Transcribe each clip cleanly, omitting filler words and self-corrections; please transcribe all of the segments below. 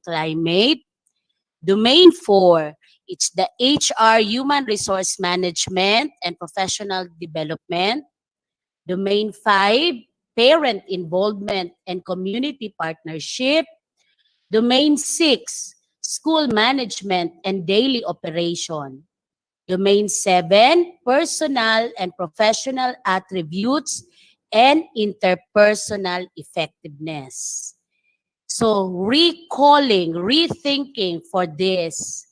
climate. Domain 4, it's the HR, human resource management and professional development. Domain 5, parent involvement and community partnership. Domain 6, school management and daily operation. Domain 7, personal and professional attributes and interpersonal effectiveness. So recalling, rethinking for this.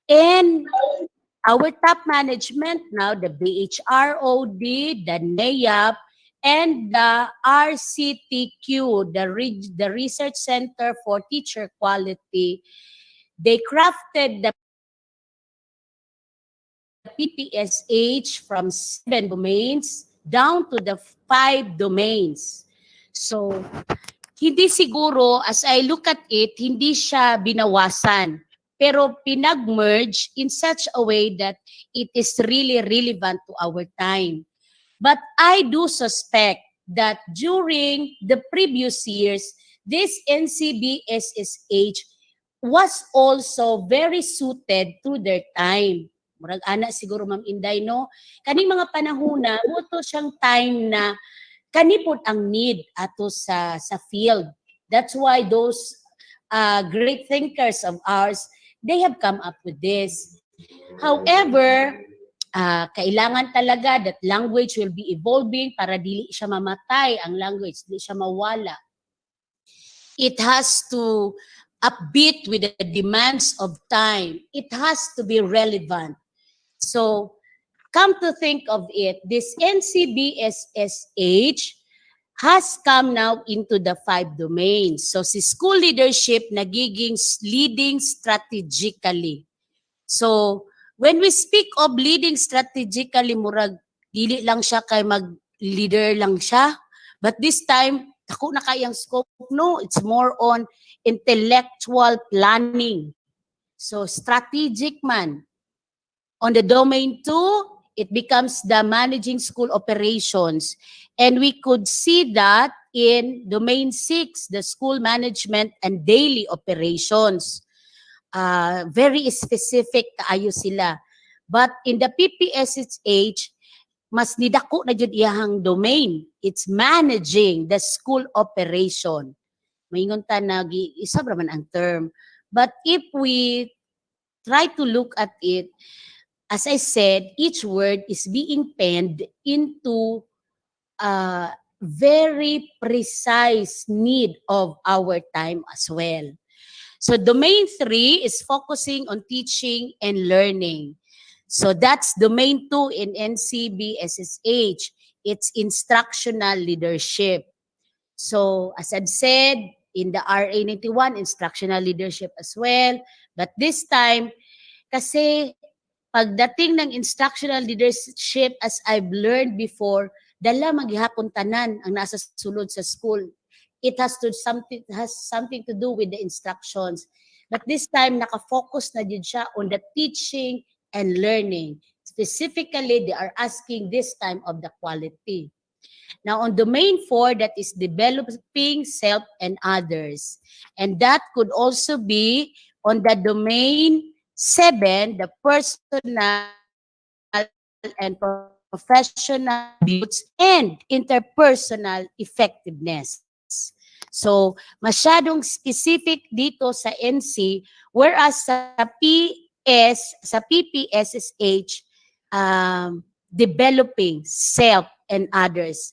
And our top management now, the BHROD, the NAYAP, and the RCTQ, the Research Center for Teacher Quality, they crafted the PPSH from 7 domains down to the 5 domains. So, hindi siguro, as I look at it, hindi siya binawasan. Pero pinag-merge in such a way that it is really relevant to our time. But I do suspect that during the previous years, this NCBSSH was also very suited to their time. Murag ana siguro Ma'am Inday, no? Kaning mga panahona, moto siyang time na kanipod ang need ato sa field. That's why those great thinkers of ours, they have come up with this. However, kailangan talaga that language will be evolving para dili siya mamatay ang language, dili siya mawala. It has to upbeat with the demands of time. It has to be relevant. So, come to think of it, this NCBSSH has come now into the 5 domains. So, si school leadership nagiging leading strategically. So, when we speak of leading strategically, murag, dili lang siya kay mag-leader lang siya. But this time, ako na kayang scope, no, it's more on intellectual planning. So, strategic man. On the domain 2, it becomes the managing school operations. And we could see that in domain 6, the school management and daily operations. Very specific kaayo sila. But in the PPSSH, mas nidako na jud iyahang domain. It's managing the school operation. Maingon ta na isa ra man ang term. But if we try to look at it, as I said, each word is being penned into a very precise need of our time as well. So domain 3 is focusing on teaching and learning. So that's domain 2 in NCBSSH. It's instructional leadership. So as I've said, in the RA 91, instructional leadership as well. But this time, kasi pagdating ng instructional leadership, as I've learned before, dala maghihapon tanan ang nasa sulod sa school. It has something to do with the instructions. But this time, nakafocus na din siya on the teaching and learning. Specifically, they are asking this time of the quality. Now, on domain 4, that is developing self and others. And that could also be on the domain 7, the personal and professional attributes and interpersonal effectiveness. So, masyadong specific dito sa NC, whereas sa PPSSH, developing self and others.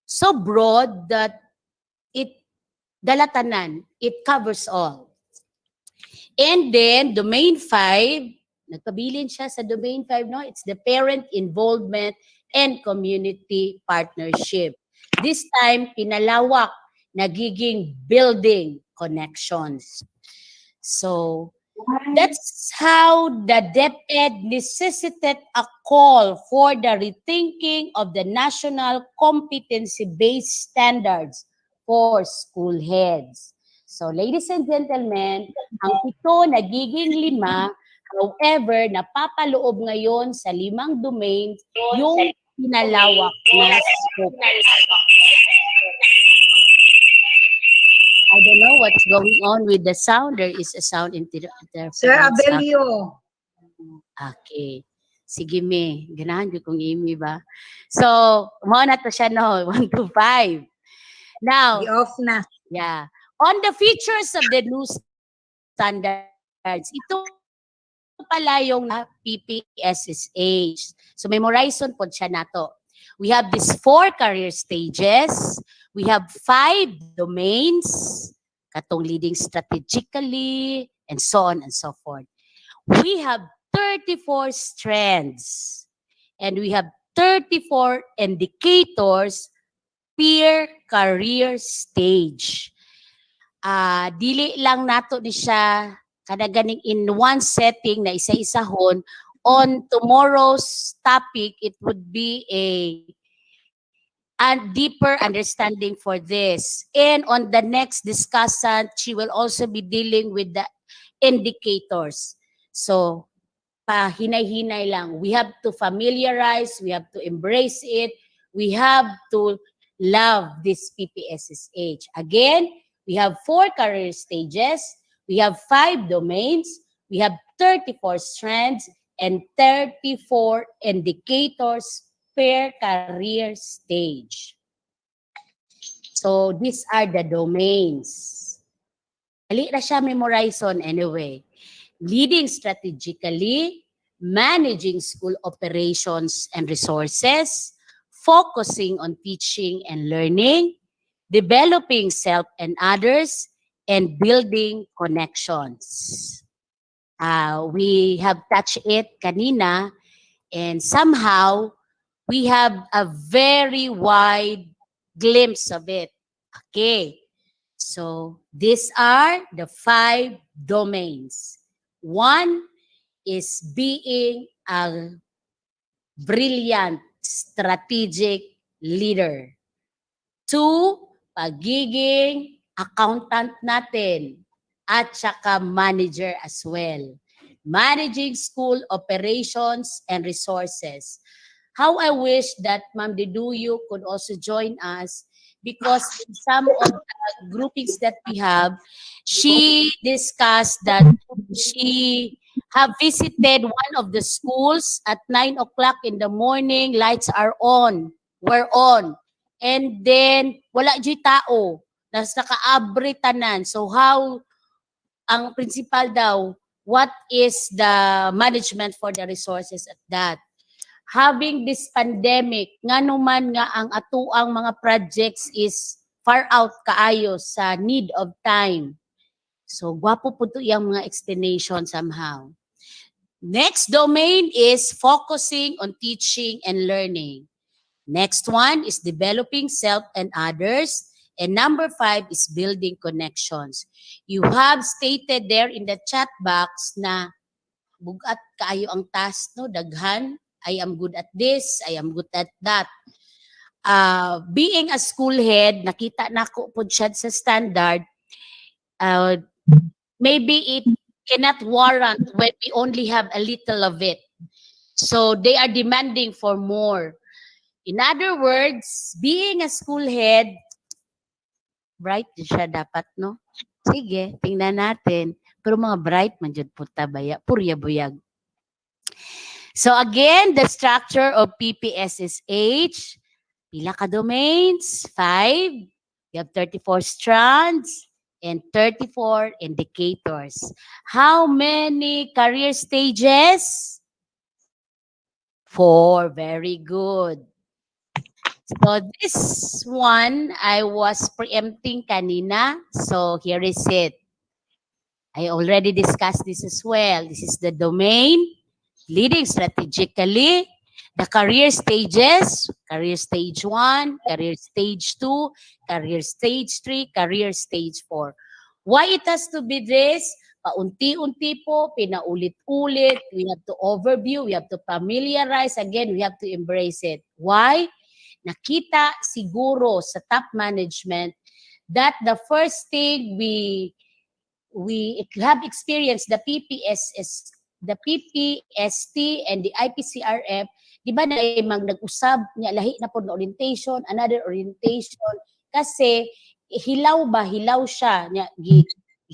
So broad that it dalatanan, it covers all. And then, domain 5, nagpabilin siya sa domain 5, no? It's the parent involvement and community partnership. This time, pinalawak, nagiging building connections. So, that's how the DepEd necessitated a call for the rethinking of the national competency-based standards for school heads. So, ladies and gentlemen, ang 7 nagiging 5. However, napapaloob ngayon sa 5 domains yung pinalawak na scope. I don't know what's going on with the sound. There is a sound Sir interference. Abelio. Okay. Sige me. Ganahan ko kung imi ba. So, mo na to siya no. 1 to 5. Now, Gi-off na. yeah. On the features of the new standards, ito pala yung PPSSH. So, memorization po siya nato. We have these 4 career stages. We have 5 domains, katong leading strategically, and so on and so forth. We have 34 strands, and we have 34 indicators per career stage. Dili lang nato ni siya kada ganing in one setting na isa-isahon. On tomorrow's topic, it would be a deeper understanding for this. And on the next discussant, she will also be dealing with the indicators. So, pahinay-hinay lang. We have to familiarize, we have to embrace it, we have to love this PPSSH. Again, we have 4 career stages, we have 5 domains, we have 34 strands, and 34 indicators per career stage. So, these are the domains. Dali na siya memorization anyway. Leading strategically, managing school operations and resources, focusing on teaching and learning, developing self and others, and building connections. We have touched it kanina, and somehow we have a very wide glimpse of it. Okay. So these are the 5 domains. 1 is being a brilliant strategic leader. 2, pagiging accountant natin at saka manager as well. Managing school operations and resources. How I wish that Ma'am Deduyo could also join us, because in some of the groupings that we have, she discussed that she have visited one of the schools at 9 o'clock in the morning, lights are on, were on. And then, wala dyan tao. Nakaabri tanan. So how, ang principal daw, what is the management for the resources at that? Having this pandemic, nga naman nga ang atuang mga projects is far out kaayo sa need of time. So, gwapo po ito yung mga explanation somehow. Next domain is focusing on teaching and learning. Next one is developing self and others. And number 5 is building connections. You have stated there in the chat box na bugat kaayo ang task, no? Daghan. I am good at this, I am good at that. Being a school head, nakita na ko po siya sa standard, maybe it cannot warrant when we only have a little of it. So they are demanding for more. In other words, being a school head, bright din siya dapat, no? Sige, tingnan natin. Pero mga bright man dyan po tabaya, purya buyag. So again, the structure of PPSSH, pila ka domains? 5. You have 34 strands and 34 indicators. How many career stages? 4. Very good. So this one, I was preempting kanina. So here is it. I already discussed this as well. This is the domain, leading strategically, the career stages, career stage 1, career stage 2, career stage 3, career stage 4. Why it has to be this? Paunti-unti po, pinaulit-ulit. We have to overview, we have to familiarize. Again, we have to embrace it. Why? Nakita siguro sa top management that the first thing we have experienced the PPSS, the PPST and the IPCRF, di ba na nag-usab niya lahi na po na orientation, another orientation, kasi hilaw ba, hilaw siya,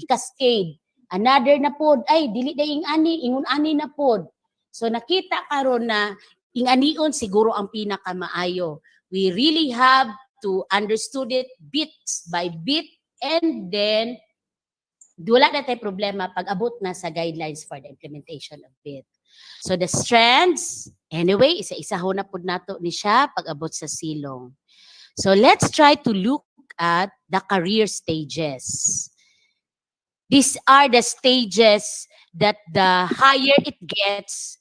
cascade. Another na pod, ay, dili na ingon ani na pod. So nakita karon na ing-anion siguro ang pinakamaayo. We really have to understood it bits by bit, and then wala na tayo problema pag abot na sa guidelines for the implementation of it. So the strands, anyway, isa-isa ho na po nato ni siya pag abot sa silong. So let's try to look at the career stages. These are the stages that the higher it gets,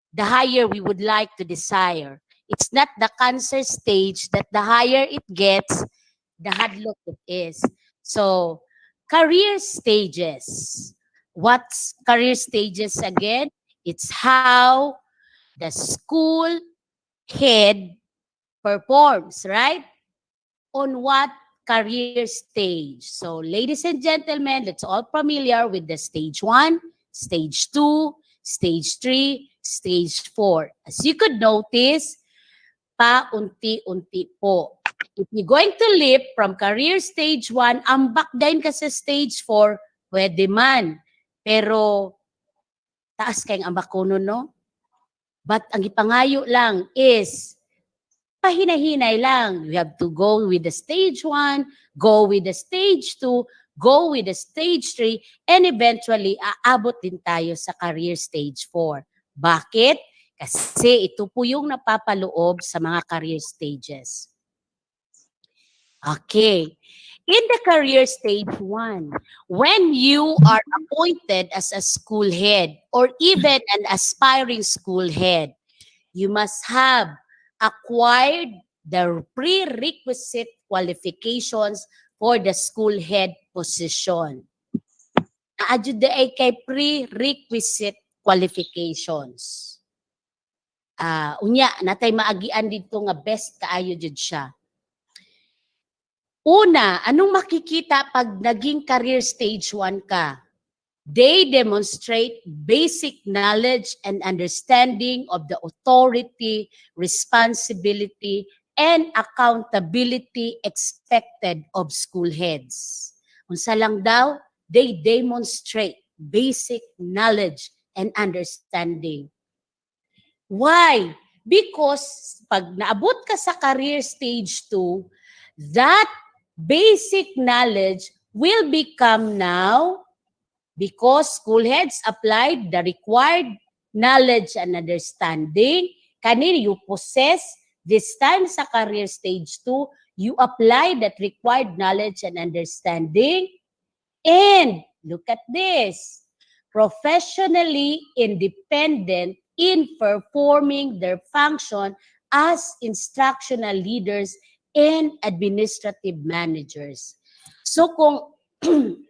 the higher we would like to desire. It's not the cancer stage that the higher it gets, the hadlock it is. So, career stages. What's career stages again? It's how the school head performs, right? On what career stage. So, ladies and gentlemen, let's all familiar with the stage 1, stage 2, stage 3, stage 4. As you could notice, paunti-unti po. If you're going to leap from career stage 1, ambak din ka sa stage 4, pwede man. Pero, taas kayong ambak ko nun, no? But ang ipangayo lang is, pahinay-hinay lang. You have to go with the stage 1, go with the stage 2, go with the stage 3, and eventually, aabot din tayo sa career stage 4. Bakit? Kasi ito po yung napapaloob sa mga career stages. Okay. In the career stage 1, when you are appointed as a school head or even an aspiring school head, you must have acquired the prerequisite qualifications for the school head position. Naadyo ay kay prerequisite qualifications. Unya, natay maagian dito nga best kaayo jud siya. Una, anong makikita pag naging career stage 1 ka? They demonstrate basic knowledge and understanding of the authority, responsibility, and accountability expected of school heads. Unsa lang daw, they demonstrate basic knowledge and understanding. Why? Because pag naabot ka sa career stage 2, that basic knowledge will become now, because school heads applied the required knowledge and understanding, kanini you possess, this time sa career stage 2, you apply that required knowledge and understanding, and look at this, professionally independent in performing their function as instructional leaders and administrative managers. So kung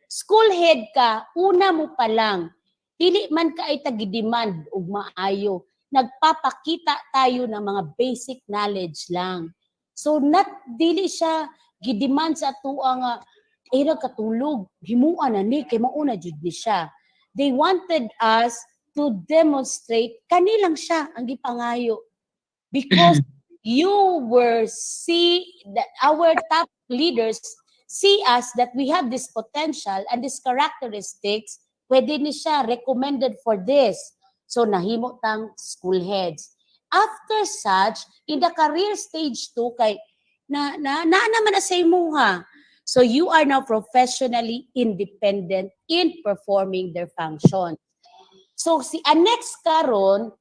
school head ka, una mo pa lang, dili man ka ay tagi-demand og maayo, nagpapakita tayo ng mga basic knowledge lang. So not dili siya gidemand sa atuwa nga katulog, himuan na ni kay mauna jud ni siya. They wanted us to demonstrate kanilang siya ang gipangayo, because you were see that our top leaders see us that we have this potential and these characteristics, pwede ni siya recommended for this. So nahimo tang school heads. After such, in the career stage 2, kay na naman na sa imuha. So you are now professionally independent in performing their function. So si next karon,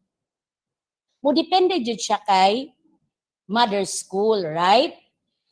mo depende jud siya kay mother school, right?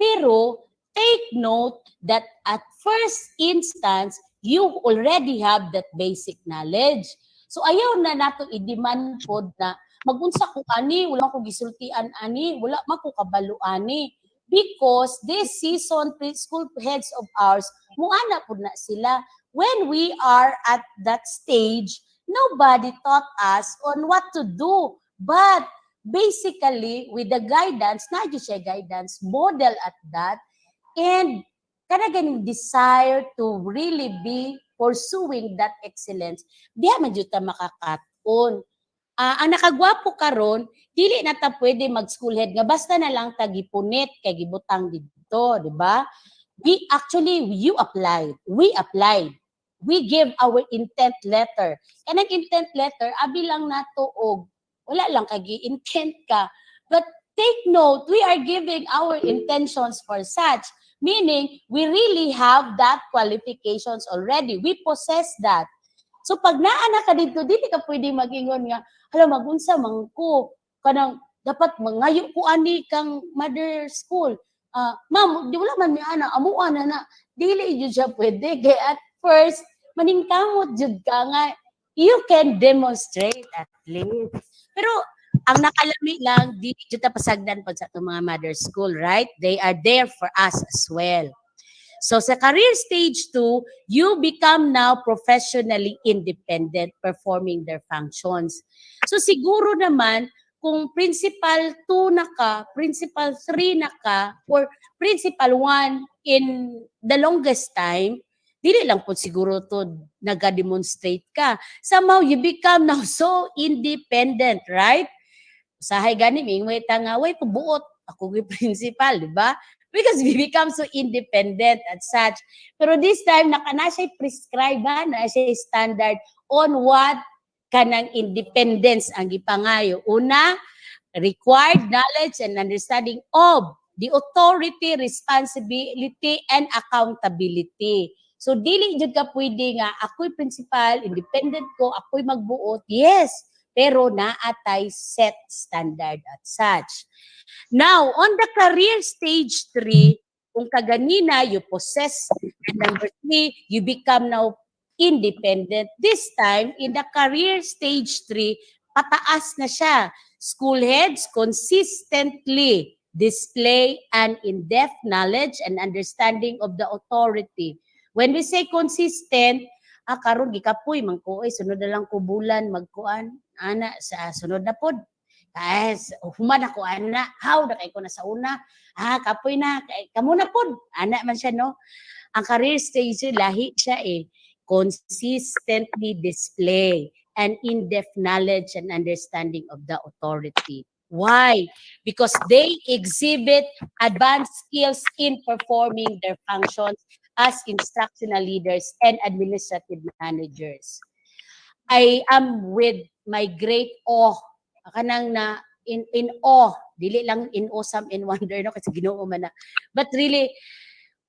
Pero take note that at first instance, you already have that basic knowledge. So ayaw na nato i-demand pod na magunsa ko ani, wala ko gisultian ani, wala man ko kabalo ani. Because this season preschool heads of ours, muana pod na sila. When we are at that stage, nobody taught us on what to do. But basically, with the guidance, na siya guidance, model at that, and kanang desire to really be pursuing that excellence, diha man jud ta makakaton. Ang nakagwapo karon, dili na ta pwede mag-school head nga basta na lang tagipunit kay gibutang dito, di ba? you applied. We applied. We give our intent letter. Kanang intent letter, abi lang nato og wala lang kagi intent ka. But take note, we are giving our intentions for such. Meaning, we really have that qualifications already. We possess that. So pag naana ka dito, dili ka pwede magingon nga, hala magunsa mangko kanang dapat mangayo ko ani kang mother school. Ma'am, di wala man mi ana, amuan na dili jud siya pwede kay at first maningkamot jud ka nga you can demonstrate at least. Pero ang nakalami lang di jud ta pasagdan pag sa mga mother school, right? They are there for us as well. So sa career stage 2, you become now professionally independent performing their functions. So siguro naman, kung principal 2 na ka, principal 3 na ka, or principal 1 in the longest time, dili lang po siguro to nag-demonstrate ka. Somehow you become now so independent, right? Sahay gani, may nga, way pabuot, ako yung principal, di ba? Because we become so independent at such. Pero this time, na siya prescribe, na siya standard on what kanang independence ang gipangayo. Una, required knowledge and understanding of the authority, responsibility, and accountability. So, dili jud ka pwede nga, ako'y principal, independent ko, ako'y magbuot. Yes, pero naatay set standard at such. Now, on the career stage 3, kung kaganina, you possess, and number 3, you become now independent. This time, in the career stage 3, pataas na siya. School heads consistently display an in-depth knowledge and understanding of the authority. When we say consistent, karon gikapoy mangko sunod na lang ko bulan magkuan ana sa sunod na pod. Guys, human ako ana, how na kay ko na sa una. Kapoy na kamo na pod. Ana man siya no. Ang career stage lahi siya consistently display an in-depth knowledge and understanding of the authority. Why? Because they exhibit advanced skills in performing their functions as instructional leaders and administrative managers. I am with my great awe. Kanang na in awe. Dili lang in awesome and wonder no kasi Ginoo man na. But really,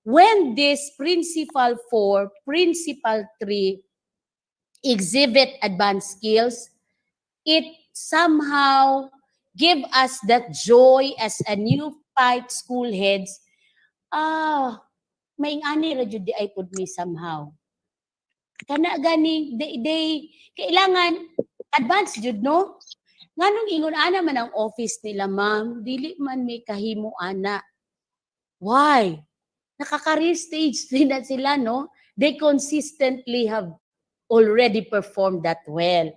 when this principal 4, principal 3 exhibit advanced skills, it somehow give us that joy as a new fight school heads. May ani ra jud di ay pud me somehow. Kana gani they kailangan advance jud no. Nganong ingon ana man ang office nila, ma'am, dili man may kahimo ana. Why? Nakaka-career stage din na sila, no? They consistently have already performed that well.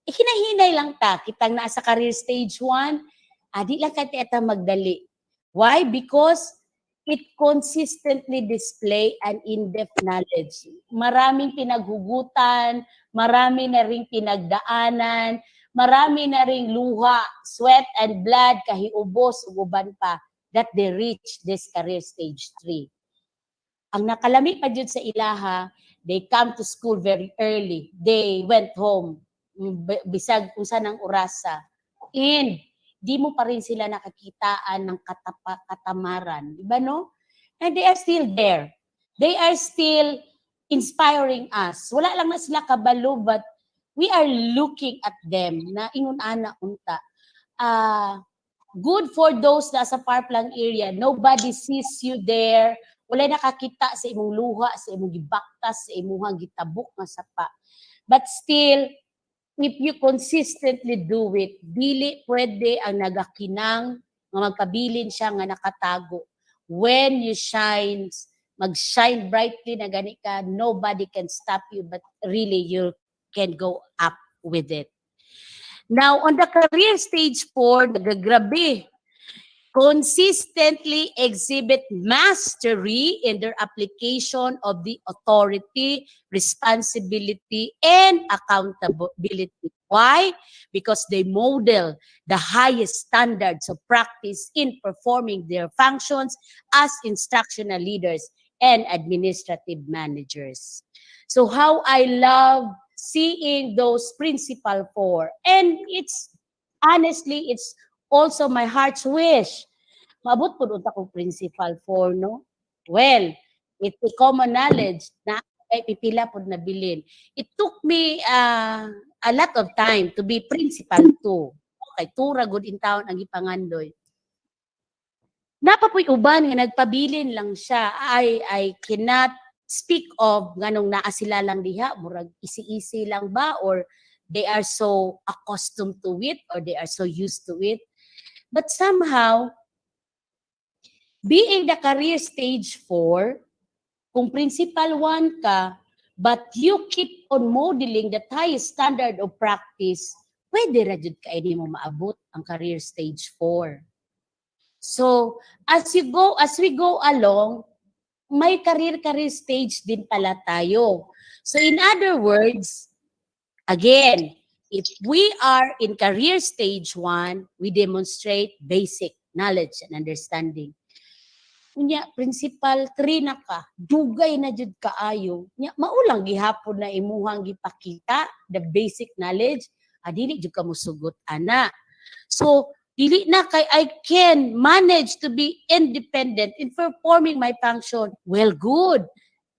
Hinahinay lang ta, kitang nasa career stage 1, di lang kati ata magdali. Why? Because it consistently display an in-depth knowledge. Maraming pinaghugutan, marami na ring pinagdaanan, marami na ring luha, sweat and blood, kahiubos, uban pa, that they reach this career stage 3. Ang nakalami pa dyan sa ilaha, they come to school very early. They went home, bisag kung saan ang orasa. And di mo pa rin sila nakakitaan ng katamaran. Diba no? And they are still there. They are still inspiring us. Wala lang na sila kabalo, but we are looking at them na ingon ana unta. Good for those na sa Parkland area. Nobody sees you there. Wala nakakita sa imong luha, sa imong gibaktas, sa imong gitabok nga sapa. But still, if you consistently do it, dili pwede ang nagakinang nga magpabilin siya nga nakatago. When you shine, mag-shine brightly na gani ka, nobody can stop you, but really you can go up with it. Now, on the career stage 4, nagagrabe. consistently exhibit mastery in their application of the authority, responsibility, and accountability. Why? Because they model the highest standards of practice in performing their functions as instructional leaders and administrative managers. So how I love seeing those principal four. And it's honestly, it's also my heart's wish. Maabot po unta kong principal four, no? Well, it's a common knowledge na ay pipila po na bilin. It took me a lot of time to be principal too. Okay, tura good in town ang ipangandoy. Napapoy uban nga nagpabilin lang siya. I cannot speak of nganong naa sila lang diha, murag isi-isi lang ba or they are so accustomed to it or they are so used to it. But somehow, being the career stage 4, kung principal 1 ka, but you keep on modeling the highest standard of practice, pwede ra jud ka ini mo maabot ang career stage 4. So, as we go along, may career stage din pala tayo. So, in other words, again, if we are in career stage 1, we demonstrate basic knowledge and understanding. Nya principal 3 na ka, dugay na jud kaayo. Nya maulang gihapon na imuhang gipakita the basic knowledge, dili jud ka mosugot ana. So dili na kay I can manage to be independent in performing my function. Well, good.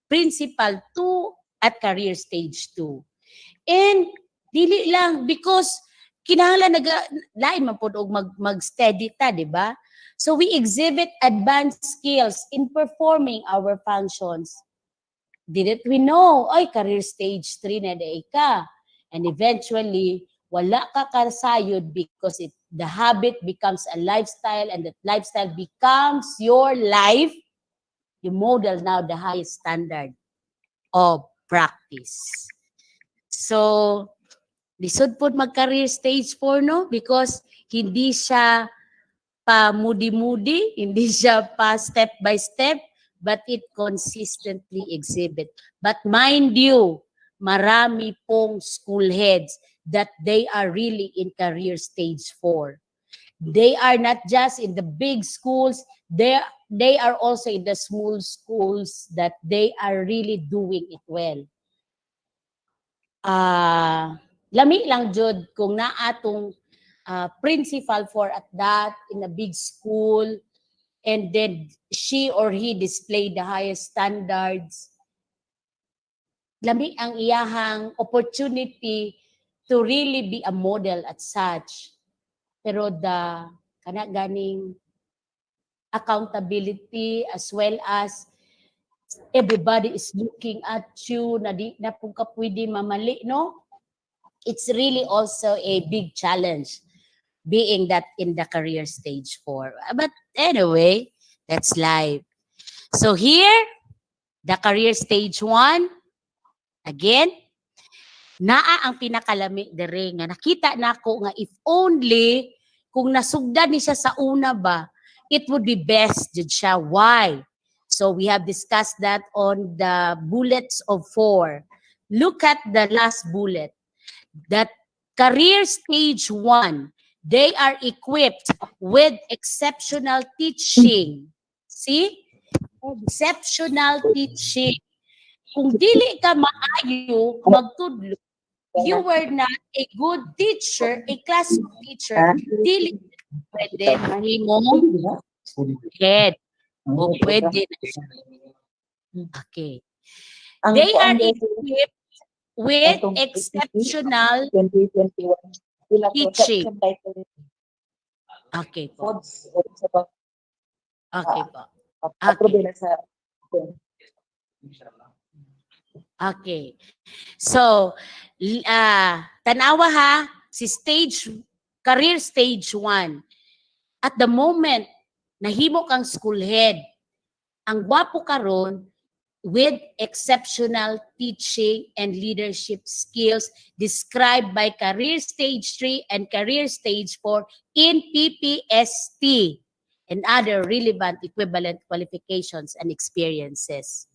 Principal 2 at career stage 2. And dili lang because kinahanglan lain man pud og mag-steady ta, di ba? So we exhibit advanced skills in performing our functions. Didn't we know, ay career stage 3 na day ka. And eventually, wala ka kasayod because the habit becomes a lifestyle and that lifestyle becomes your life. You model now the highest standard of practice. So, lisod po mag-career stage 4, no? Because hindi siya pa moody-moody, hindi siya pa step by step, but it consistently exhibit. But mind you, marami pong school heads that they are really in career stage 4. They are not just in the big schools, they are also in the small schools that they are really doing it well. Lami lang jud kung naatong principal for at that in a big school and then she or he displayed the highest standards. Lami ang iyahang opportunity to really be a model at such. Pero the ganing accountability as well as everybody is looking at you na di na pung ka pwede mamali, no? It's really also a big challenge being that in the career stage 4. But anyway, that's life. So here, the career stage 1, again, naa ang pinakalami dere nga nakita nako nga if only kung nasugdan ni siya sa una ba, it would be best jud siya. Why? So we have discussed that on the bullets of 4. Look at the last bullet. That career stage 1, they are equipped with exceptional teaching. See? Exceptional teaching. Kung dili ka maayo magtudlo, you were not a good teacher, a classroom teacher, dili pwede mahimong head. O pwede na siya. Okay. They are equipped with exceptional teaching. Okay po. Okay po. Okay. So, tanawa ha, si career stage 1. At the moment, nahimo kang school head, ang gwapo karon with exceptional teaching and leadership skills described by career stage 3 and career stage 4 in PPST. and other relevant equivalent qualifications and experiences.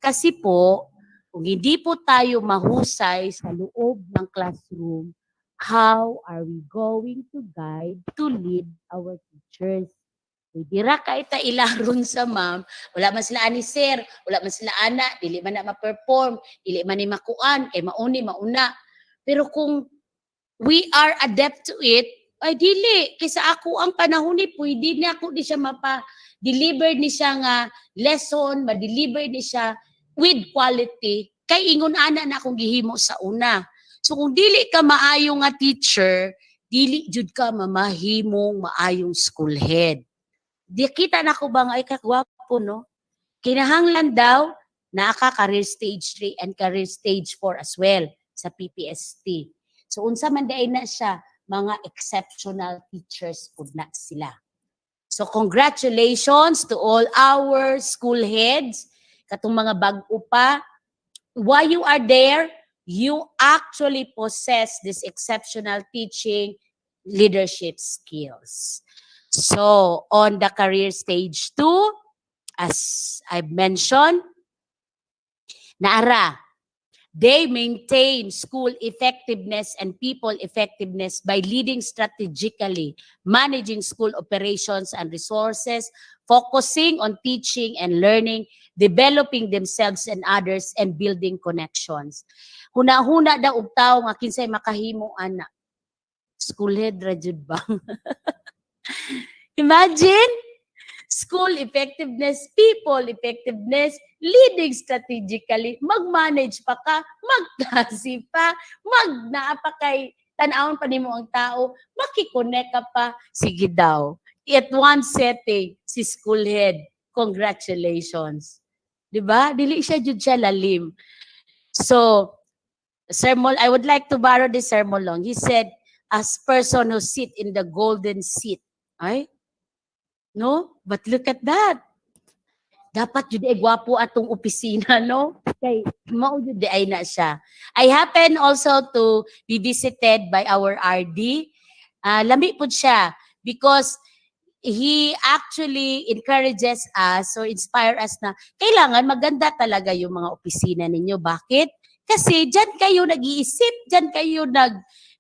Kasi po, kung hindi po tayo mahusay sa loob ng classroom, how are we going to guide, to lead our teachers? Dira ka ita ilaron sa ma'am, wala man sila ani sir, wala man sila ana, dili man na ma-perform, dili man ni makuan, kay mauni, mauna. Pero kung we are adept to it, ay dili, kaysa ako ang panahon ni, pwede na ako di siya mapa-deliver ni siya nga lesson, ma-deliver ni siya with quality, kay ingon ana na akong gihimo sa una. So kung dili ka maayo nga teacher, dili jud ka mamahimong maayong school head. Di kita na ko ba nga ay kagwapo, no? Kinahanglan daw na career stage 3 and career stage 4 as well sa PPST. So unsa man day na siya, mga exceptional teachers pud na sila. So congratulations to all our school heads, katong mga bag-o pa. While you are there, you actually possess this exceptional teaching leadership skills. So, on the career stage 2, as I've mentioned, naara, they maintain school effectiveness and people effectiveness by leading strategically, managing school operations and resources, focusing on teaching and learning, developing themselves and others, and building connections. Huna-huna daw og tawo nga kinsay makahimo ana. School head ra jud ba? Imagine, school effectiveness, people effectiveness, leading strategically, mag-manage pa ka, mag-klase pa, mag-naa pa kay tanawon pa nimo ang tao, makikonek ka pa, sige daw. At one setting, si school head, congratulations. Diba? Dili siya jud siya lalim. So, sermon, I would like to borrow this sermon long. He said, as person who sit in the golden seat, ay? No? But look at that. Dapat jud ay gwapo atong opisina, no? Kay mao jud ay na siya. I happen also to be visited by our RD. Lami pud siya because he actually encourages us or inspire us na kailangan maganda talaga yung mga opisina ninyo. Bakit? Kasi diyan kayo nag-iisip, diyan kayo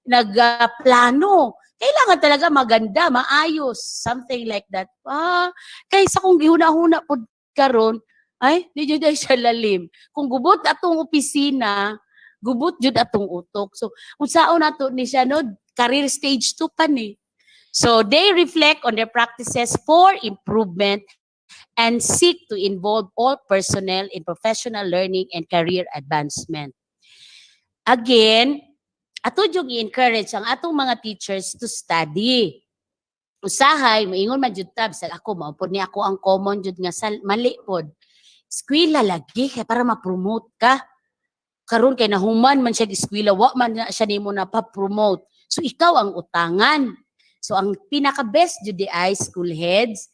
nagplano. Kailangan talaga maganda, maayos, something like that. Kaysa kung gihuna-huna po karon, ay, di jud ay siya lalim. Kung gubot atong opisina, gubot jud atong utok. So, unsaon nato ni siya, no? Career stage 2 pa ni. So, they reflect on their practices for improvement and seek to involve all personnel in professional learning and career advancement. Again, ato yung i-encourage ang atong mga teachers to study. Usahay, maingon man jud tab sa ako, maupod ni ako ang common jud nga mali pod. Eskwela lagi kay para ma-promote ka. Karon kay nahuman man siya eskwela, wa man na siya nimo na pa-promote. So ikaw ang utangan. So ang pinaka-best jud di ay school heads.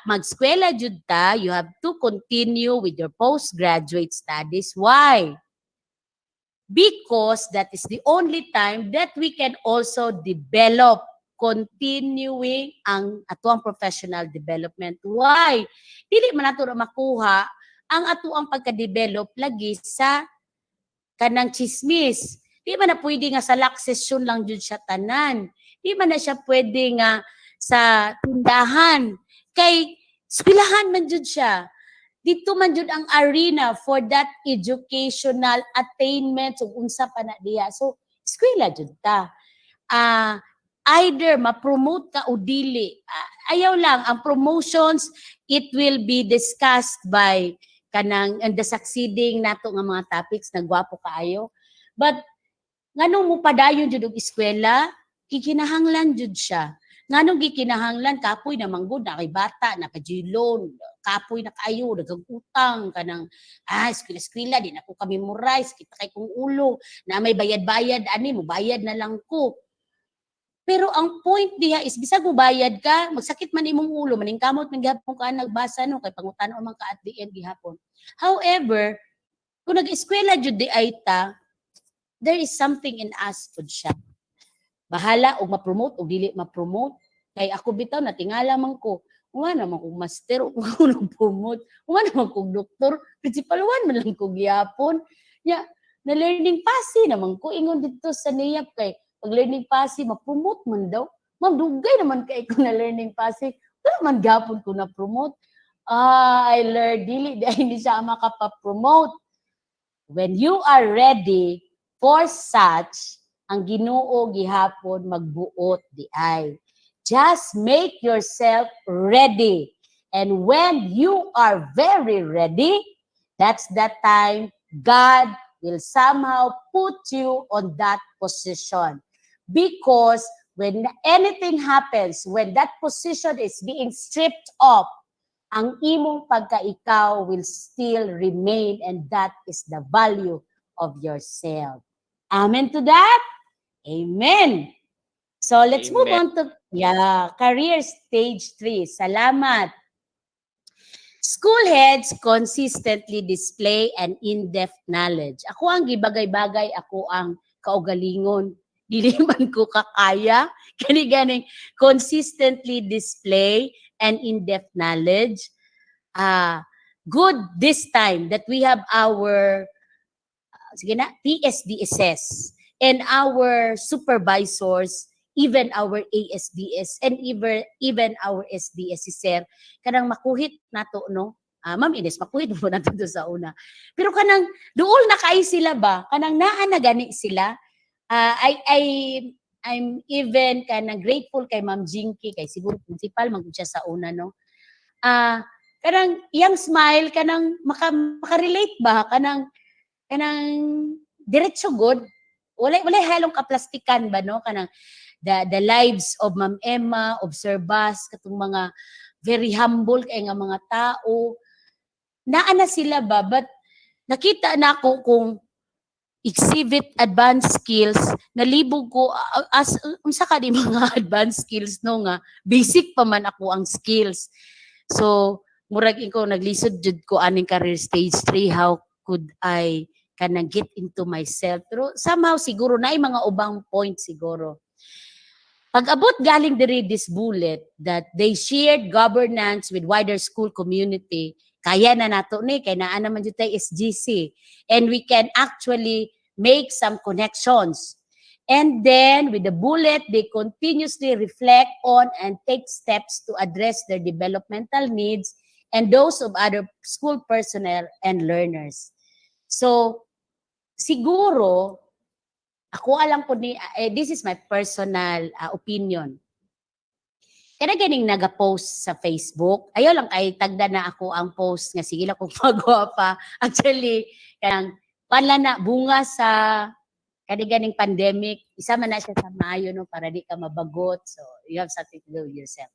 Mag-eskwela jud ta, you have to continue with your postgraduate studies. Why? Because that is the only time that we can also develop, continuing ang atuang professional development. Why? Dili man nato makuha ang atuang pagka-develop lagi sa kanang chismis. Di man na pwede nga sa lock session lang jud siya tanan. Di man na siya pwede nga sa tindahan. Kay eskwelahan man jud siya. Dito man jud ang arena for that educational attainment ug unsa pa na diya. So, eskwela jud ta. Either ma-promote ka o dili. Ayaw lang, ang promotions, it will be discussed by kanang the succeeding nato nga mga topics, nagwapo kaayo. But, nganong mo padayon jud og eskwela, kikinahanglan jud siya. Nganong gikinahanglan, kapoy na manggod, na kay bata, na kajilon, kapoy na kayo, nagagutang ka ng, eskwela-eskwela, di na ko kami memorize, kita kay kong ulo, na may bayad-bayad, mo bayad na lang ko. Pero ang point diha is, bisag mo bayad ka, magsakit man imong ulo, maningkamot man gihapon ka nagbasa, no, kay pangutan-o man ka at the end gihapon. However, kung nag-eskwela jud di ay ta, there is something in us pud siya. Bahala og ma-promote o dili ma-promote. Kay ako bitaw natingala man ko. Nga naman kong master, kung nag-promote. Nga naman kong doktor. Principal 1 man lang ko gyapon. Ya, na learning pasi naman ko. Ingon dito sa NIAP kay pag learning pasi, ma-promote man daw. Ma'am, dugay naman kay ko na learning pasi. Wala man gapon ko na-promote. I learned, hindi siya makapa-promote. When you are ready for such, ang Ginoo gihapon magbuot di ay. Just make yourself ready. And when you are very ready, that's the time God will somehow put you on that position. Because when anything happens, when that position is being stripped off, ang imong pagkaikaw will still remain, and that is the value of yourself. Amen to that? Amen. So let's move on to career stage 3. Salamat. School heads consistently display an in-depth knowledge. Ako ang gibagay-bagay, ako ang kaugalingon. Dili man ko kakaya. Kani-ganing consistently display an in-depth knowledge. Good this time that we have our PSDSS and our supervisors, even our ASDS and even our SDS si Sir, kanang makuhit nato no. Ma'am Ines, makuhit mo nato sa una. Pero kanang duol na kay sila ba? Kanang naa na gani sila. I'm even kanang grateful kay Ma'am Jinky, kay siguro principal magud siya sa una no. Kanang iyang smile kanang makarelate ba kanang diretso good. Wala halong kaplastikan ba no kanang the lives of Ma'am Emma, of Sir Bas, katong mga very humble kay nga mga tao. Naa na sila ba? But nakita na ako kung exhibit advanced skills, nalibog ko as unsa ka di mga advanced skills no nga basic pa man ako ang skills. So murag ko naglisod jud ko aning career stage 3, how could I kanang get into myself. Pero somehow siguro naay mga ubang point siguro. Pag-abot galing diri this bullet that they shared governance with wider school community, kaya na nato ni kay naa naman jud tay SGC, and we can actually make some connections. And then with the bullet, they continuously reflect on and take steps to address their developmental needs and those of other school personnel and learners. So siguro ako alam ko ni this is my personal opinion. Kada ganing naga-post sa Facebook, ayaw lang kay tagda na ako ang post nga sige lang kung magawa pa. Actually, kanang panla na bunga sa kada ganing pandemic, isa man na siya sa Mayo no para di ka mabagot. So you have something to do with yourself.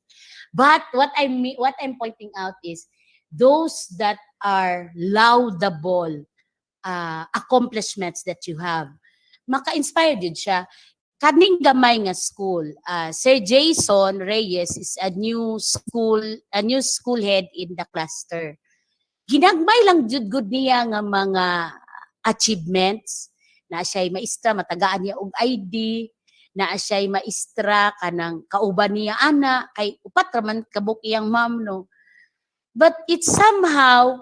But what I'm pointing out is those that are laudable accomplishments that you have, maka-inspire din siya. Kaning gamay nga school, Sir Jason Reyes is a new school head in the cluster. Ginagmay lang jud gud niya nga mga achievements, na siya'y maestra matagaan niya og ID, na siya'y maestra kanang kauban niya ana kay upat raman kabuk iyang ma'am no. But it's somehow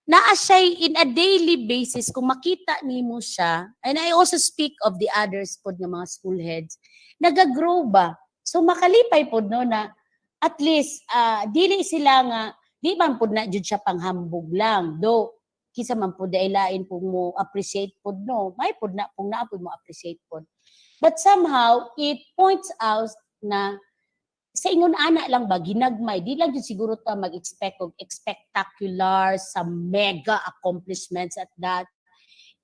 naa siya'y in a daily basis, kung makita nimo siya, and I also speak of the others po ng mga school heads, nagagrow ba? So makalipay po no na at least dili sila nga, di man po na jud siya panghambog lang. Though, kisa man po dailain po mo appreciate po no, may po na po mo appreciate po. But somehow, it points out na sa ingon ana lang ba ginagmay, di lang jud siguro ta mag-expect og spectacular sa mega accomplishments at that.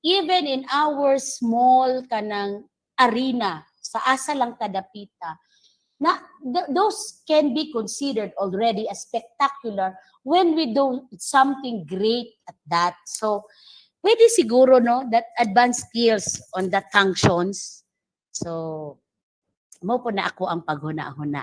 Even in our small kanang arena sa asa lang tadapita, na those can be considered already as spectacular when we do something great at that. So pwede siguro no that advanced skills on that functions. So mo po na ako ang paghuna-huna.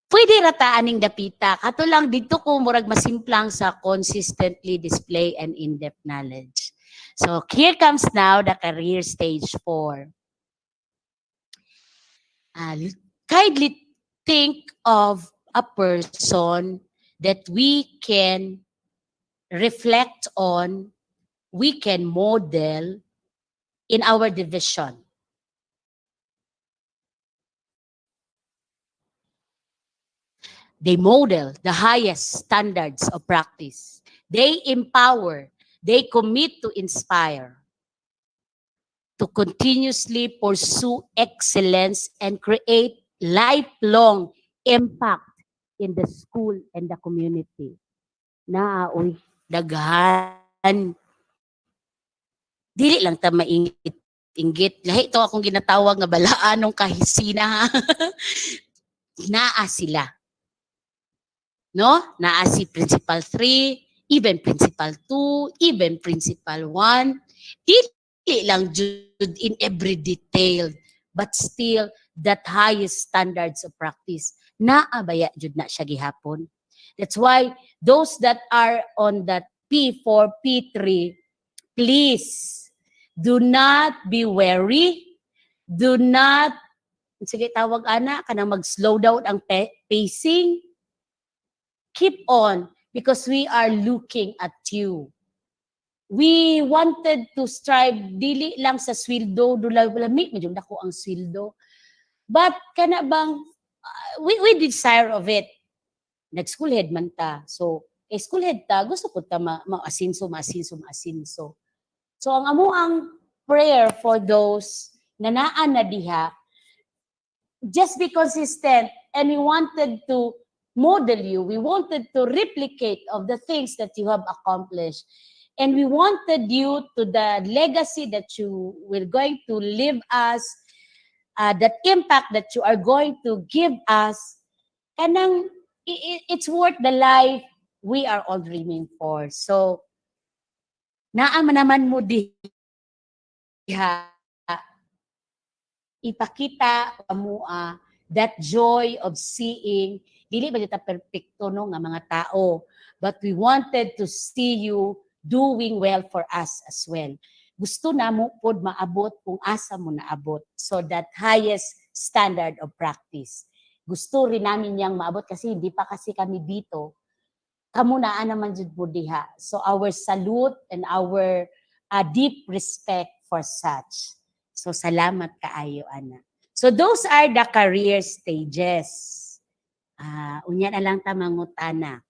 Pwede rataaning dapita. Kato lang dito ko murag masimplang sa consistently display and in-depth knowledge. So here comes now the career stage 4. kindly think of a person that we can reflect on, we can model in our division. They model the highest standards of practice. They empower, they commit to inspire, to continuously pursue excellence and create lifelong impact in the school and the community. Uy, daghan. Dili lang ta maingit-inggit. Lahi to akong ginatawag nga balaan ng kahisina. Naa sila. No? Naa si Principal 3, even Principal 2, even Principal 1. Dili lang jud in every detail, but still that highest standards of practice. Naa baya jud na siya gihapon. That's why those that are on that P4, P3, please do not be wary. Do not, sige tawag ana, kanang mag-slow down ang pacing. Keep on because we are looking at you. We wanted to strive dili lang sa sweldo, dulay-lami medyo dako ang sweldo. But kana bang we desire of it. Nag-school head man ta. So, school head ta, gusto ko ta ma-asinso. So, ang amo ang prayer for those na naa na diha, just be consistent, and we wanted to model you. We wanted to replicate of the things that you have accomplished. And we wanted you to the legacy that you were going to leave us, that impact that you are going to give us, kanang it's worth the life we are all dreaming for. So, naaman naman mo diha, ipakita mo that joy of seeing, dili ba dito perfecto no nga mga tao, but we wanted to see you doing well for us as well. Gusto na mo pod maabot kung asa mo naabot. So that highest standard of practice. Gusto rin namin yang maabot kasi hindi pa kasi kami dito. Kamunaan naman jud po diha. So our salute and our deep respect for such. So salamat kaayo ana. So those are the career stages. Unya na lang ta mangutana.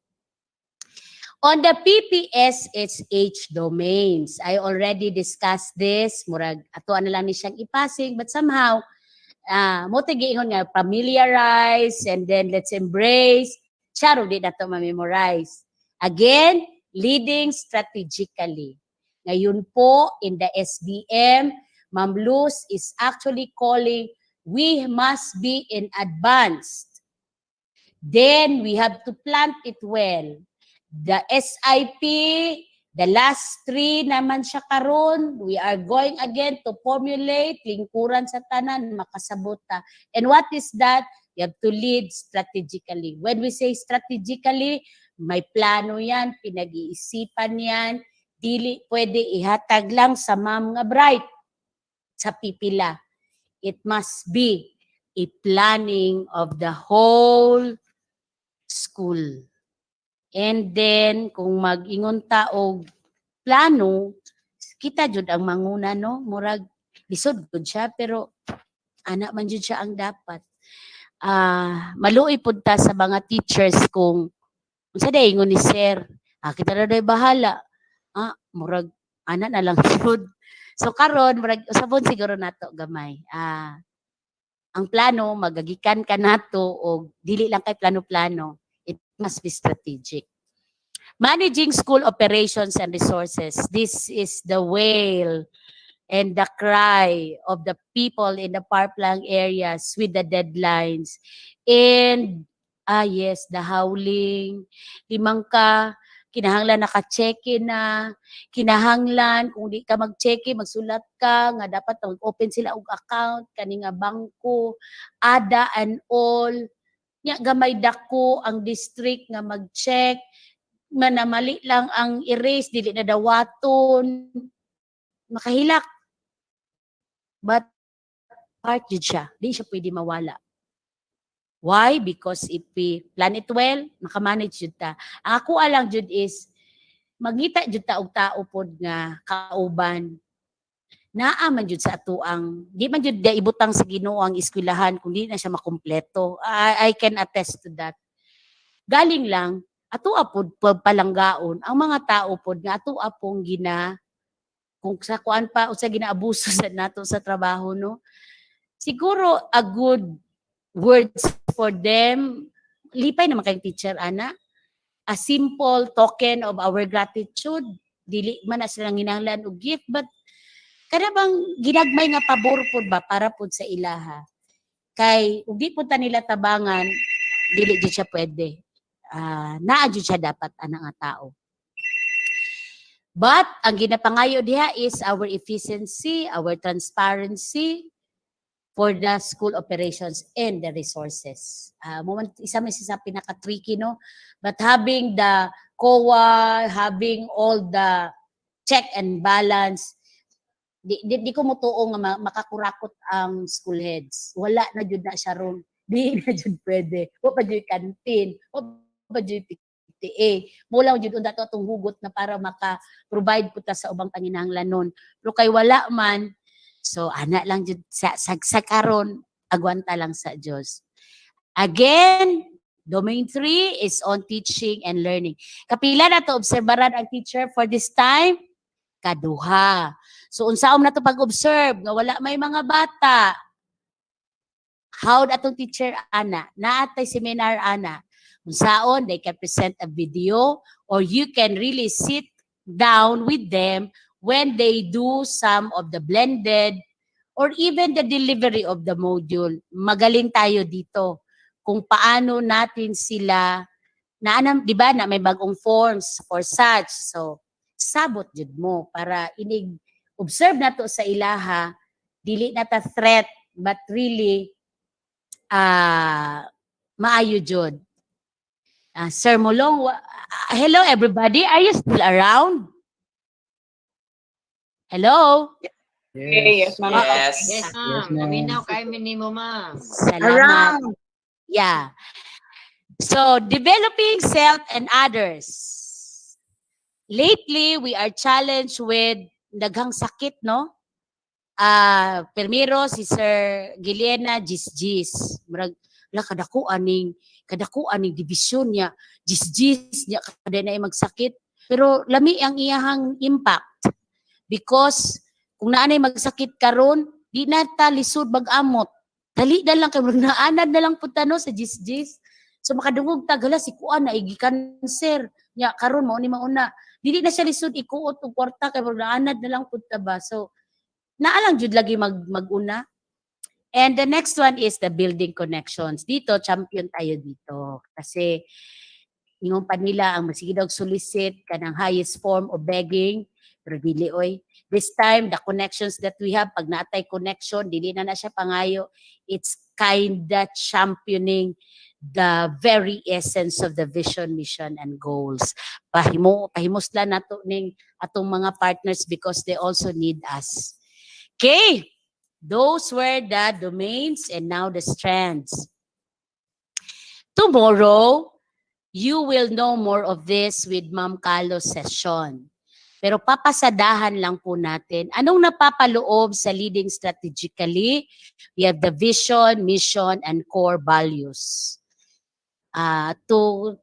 On the PPSSH domains, I already discussed this. Murag ato na lang ni siyang ipasing, but somehow mo tigiingon nga familiarize and then let's embrace. Charo di na to ma-memorize. Again, leading strategically. Ngayon po, in the SBM, Ma'am Luz is actually calling, we must be in advanced. Then, we have to plant it well. The SIP, the last 3 naman siya karon, we are going again to formulate, lingkuran sa tanan, makasabot ta. And what is that? You have to lead strategically. When we say strategically, may plano yan, pinag-iisipan yan, dili pwede ihatag lang sa mga bright, sa pipila. It must be a planning of the whole school. And then, kung mag-ingon ta og plano, kita jud ang manguna, no? Murag, lisod jud siya, pero anak man jud siya ang dapat. Maluoy pud ta sa mga teachers kung unsa day ingon ni sir, kita na day bahala. Murag ana na lang jud. So karon murag usabon siguro nato gamay. Ang plano magagikan ka nato og dili lang kay plano-plano. It must be strategic. Managing school operations and resources. This is the wail and the cry of the people in the Parplang areas with the deadlines. And, yes, the howling. Limang ka, kinahanglan naka-check-in na, kinahanglan, kung di ka mag-check-in, magsulat ka, nga dapat mag-open sila og account, kani nga bangko, ADA and all. Nya gamay dako ang district nga mag-check, manamali lang ang erase, dili na dawaton, makahilak. But part jud siya, di siya pwede mawala. Why? Because if we plan it well, makamanage jud ta. Ang ako alang jud is magita jud ta og tao pod nga kauban naa man jud sa atuang di man jud ibutang sa Ginoo ang eskwelahan kung di na siya makumpleto. I can attest to that. Galing lang ato pod palanggaon ang mga tao pod nga ato pong kung sa kuan pa unsa ginaabuso sa nato sa trabaho no. Siguro a good words for them. Lipay naman kayong teacher ana. A simple token of our gratitude. Dili man na silang hinahanglan og gift but kada bang ginagmay nga pabor pod ba para pod sa ilaha. Kay ug di pod ta nila tabangan dili jud siya pwede. Naa jud siya dapat ana nga tao. But ang ginapangayo diha is our efficiency, our transparency for the school operations and the resources. Isa man sa pinaka-tricky, no? But having the COA, having all the check and balance, di ko mutuo nga makakurakot ang school heads. Wala na jud na siya ron. Di na jud pwede. Wa pa jud canteen, wa pa jud PTA. Mula jud unda to atong hugot na para maka-provide puta sa ubang panginahanglanon. Pero kay wala man, so ana lang jud sa karon agwanta lang sa Dios. Again, domain 3 is on teaching and learning. Kapila na to obserbaran ang teacher for this time? Kaduha. So unsaon na to pag-observe nga wala may mga bata. How atong teacher ana? Naatay seminar ana. Unsaon they can present a video or you can really sit down with them when they do some of the blended or even the delivery of the module. Magaling tayo dito kung paano natin sila di ba na may bagong forms for such. So sabot jud mo para inig observe nato sa ilaha dili na ta threat but really maayo jud. Sir Mulong, hello everybody. Are you still around? Hello? Yes, ma'am. Yes. Yes, ma'am. Naminaw kay minimo, ma'am. Salamat. Yeah. So, developing self and others. Lately, we are challenged with daghang sakit, no? Primero, si Sir Giliena, Jis. Kadakuan ning division niya. Jis niya, kada na magsakit. Pero lami ang iyahang impact. Because, kung naanay magsakit karon, di na ta lisod mag-amot. Dali na lang, kaya naanad na lang punta no, sa Jis. So makadungog tagala si kuan na igi-cancer. Nya karon mao ni mauna. Dili na siya lisod ikuot og kwarta kay naanad na lang punta ba. So naalang jud lagi maguna. And the next one is the building connections. Dito champion tayo dito kasi ingon pa nila ang masigid og solicit kanang highest form of begging pero dili oy. This time the connections that we have pag naatay connection dili na siya pangayo. It's kinda championing the very essence of the vision, mission, and goals. Pahimuslan nato ning atong mga partners because they also need us. Okay, those were the domains and now the strands. Tomorrow, you will know more of this with Ma'am Carlos session. Pero papasadahan lang po natin. Anong napapaloob sa leading strategically? We have the vision, mission, and core values. To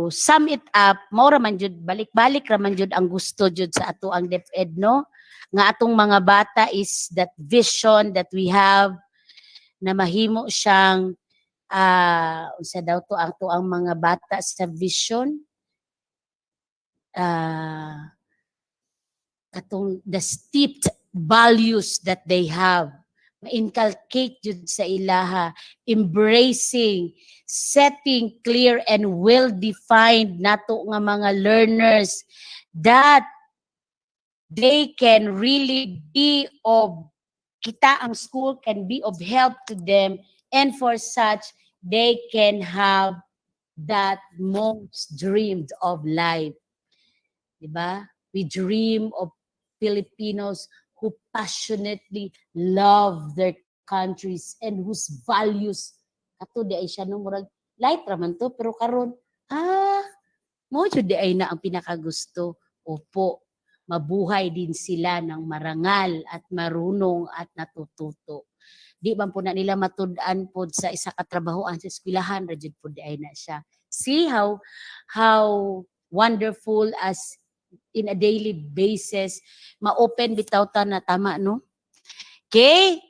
sum it up, mo raman jud balik-balik raman jud ang gusto jud sa ato ang DepEd no nga atong mga bata is that vision that we have na mahimo siyang unsa daw to ang mga bata sa vision katong the steeped values that they have ma-inculcate jud sa ilaha, embracing, setting clear and well-defined nato nga mga learners that they can really be of, kita ang school can be of help to them and for such, they can have that most dreamed of life. Diba? We dream of Filipinos who passionately love their countries and whose values Kato di ay siya no murag light raman to pero karon mo jud di ay na ang pinakagusto. Opo, mabuhay din sila ng marangal at marunong at natututo. Di man po na nila matud-an po sa isa ka trabahoan sa eskwelahan ra jud po di ay na siya. See how wonderful as in a daily basis ma-open bitaw ta na tama no. Okay?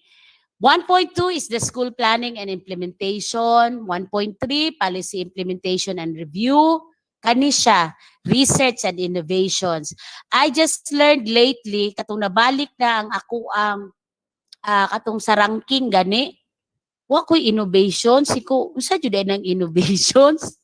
1.2 is the school planning and implementation. 1.3, policy implementation and review. Kani siya, research and innovations. I just learned lately, katong nabalik na ang ako ang katong sa ranking gani, wa ko'y innovations. Siko, unsa jud ay ng innovations?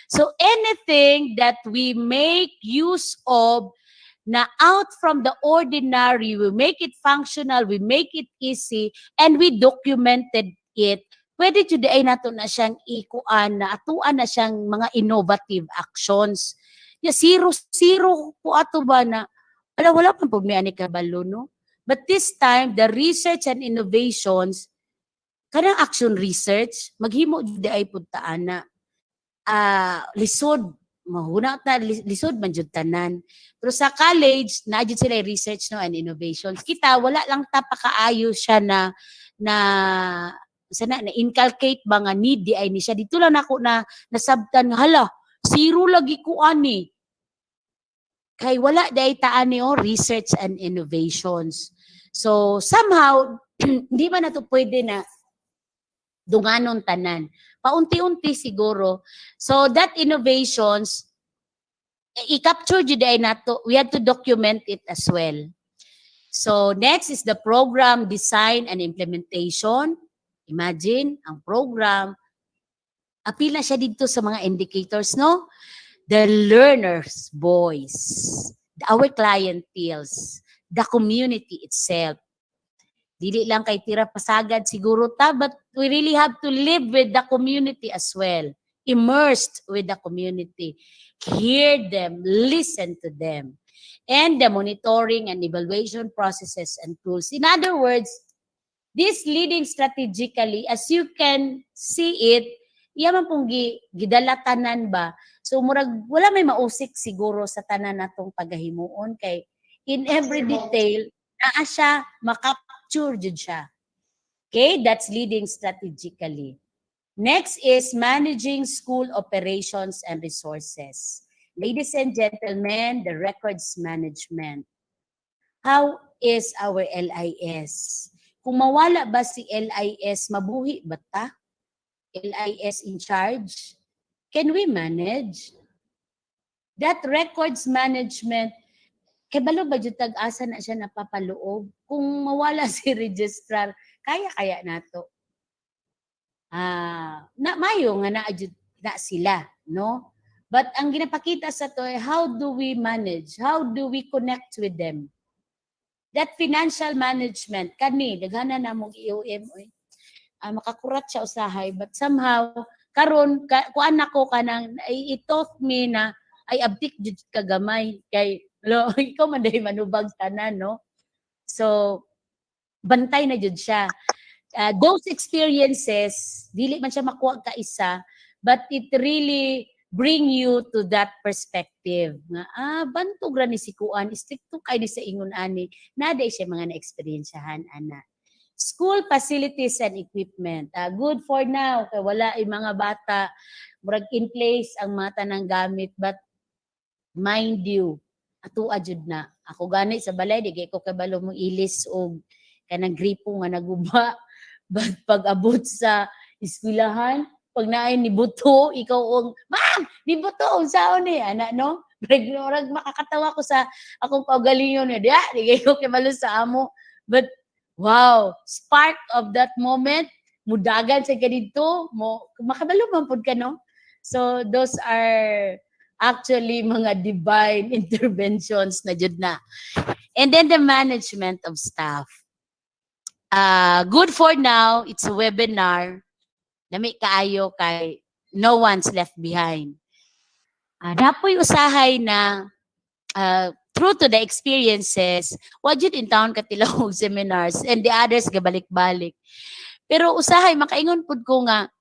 So anything that we make use of na out from the ordinary, we make it functional, we make it easy, and we documented it, pwede jud ay nato na siyang ikuan na atuan na siyang mga innovative actions. Ya zero po ato ba na wala pa po may ani kabalo no. But this time the research and innovations kanang action research maghimo jud ay pud ta ana. Lisod mahuna ta lisod man jud tanan. Pero sa college na jud sila research no and innovations. Kita wala lang ta pakaayo siya na sana na inculcate ba nga need di ay ni siya dito lang ako na nasabtan hala zero lagi ko ani kay wala day taan ni research and innovations. So somehow hindi man nato pwede na dunganon tanan. Paunti-unti siguro. So that innovations i-capture jud ay nato. We have to document it as well. So next is the program design and implementation. Imagine ang program apil na siya dito sa mga indicators no. The learners' voice, our clienteles, the community itself. Dili lang kay tira pasagad siguro ta, but we really have to live with the community as well. Immersed with the community. Hear them, listen to them. And the monitoring and evaluation processes and tools. In other words, this leading strategically, as you can see it, iya man pong gidalatanan ba. So murag wala may mausik siguro sa tanan natong pagahimuon kay in every detail naa siya makapture jud siya. Okay, that's leading strategically. Next is managing school operations and resources. Ladies and gentlemen, the records management. How is our LIS? Kung mawala ba si LIS, mabuhi ba ta? LIS in charge? Can we manage? That records management, kabalo ba jud tag-asa na siya napapaloob? Kung mawala si registrar, kaya nato. Na mayo nga na sila, no? But ang ginapakita sa to ay how do we manage? How do we connect with them? That financial management, kani, daghana na mong IOM, makakurat siya usahay, but somehow, karon kuan nako kanang, it taught me na, ay abdik jud kagamay, kay, ikaw man day manubag tanan, no? So, bantay na jud siya. Those experiences, dili man siya makuha ka isa, but it really bring you to that perspective. Nga, bantog ra ni si kuan, stricto kay di sa ingon ani, naday siya mga na-experiensyahan, ana. School facilities and equipment. Good for now, kay wala ay mga bata, murag in place ang mata ng gamit, but mind you, atua jud na. Ako gani sa balay, di ko kabalo mong ilis o kanang gripo nga naguba. But pag abot sa eskwelahan, pag naay ni buto, ikaw ang, ma'am, ni buto, unsaon ni, ana, no? Rag makakatawa ko sa akong kaugalingon, di ko kabalo sa amo. But, wow, spark of that moment, mudagan sa ganito, makabalo man pud ka, no? So, those are actually mga divine interventions na jud na. And then the management of staff. Good for now, it's a webinar. Nami kaayo kay no one's left behind. Napoy usahay na through to the experiences, wajud in town katilawog seminars and the others gabalik-balik. Pero usahay makaingon pud ko nga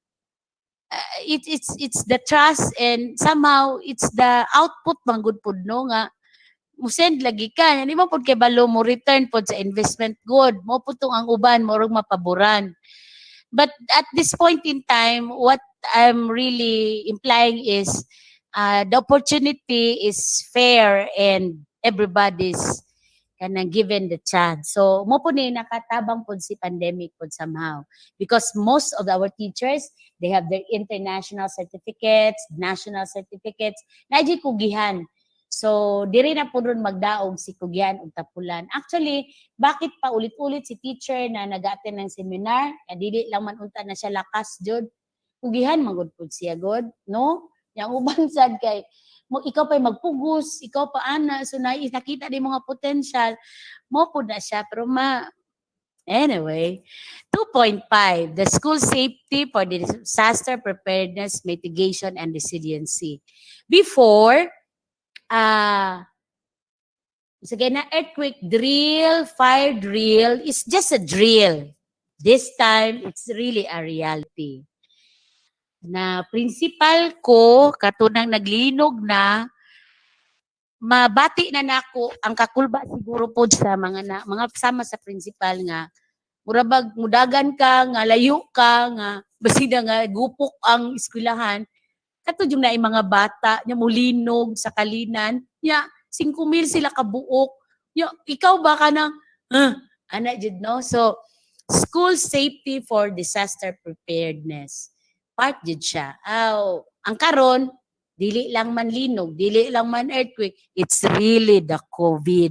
it's the trust, and somehow it's the output man gud pud no nga mo send lagi ka di mo pud kay balo mo return pod sa investment good mo pud tong ang uban mo rog mapaboran. But at this point in time, what I'm really implying is the opportunity is fair and everybody's kanang given the chance. So mo po ni nakatabang po si pandemic po somehow, because most of our teachers, they have their international certificates, national certificates, naji kugihan. So diri na po ron magdaog si kugihan ug tapulan. Actually, bakit pa ulit-ulit si teacher na nag-attend ng seminar, dili lang man unta na siya lakas jud. Kugihan magud pud siya god, no? Yang uban sad kay mo ikaw pa'y magpugos, ikaw pa ana, so nakita di mga potential, mo po na siya, pero anyway, 2.5, the school safety for disaster preparedness, mitigation, and resiliency. Before, sige na earthquake drill, fire drill is just a drill. This time, it's really a reality. Na principal ko, katunang naglinog na, mabati na nako ang kakulba siguro po sa mga kasama sa principal nga murabag mudagan ka nga layo ka nga basida nga gupok ang eskwelahan katud yung naay mga bata nya mulinog sa kalinan nya 5,000 sila kabuok nya ikaw ba ka nang ana jud no. So school safety for disaster preparedness part jud siya. Ang karon dili lang man linog, dili lang man earthquake, it's really the COVID.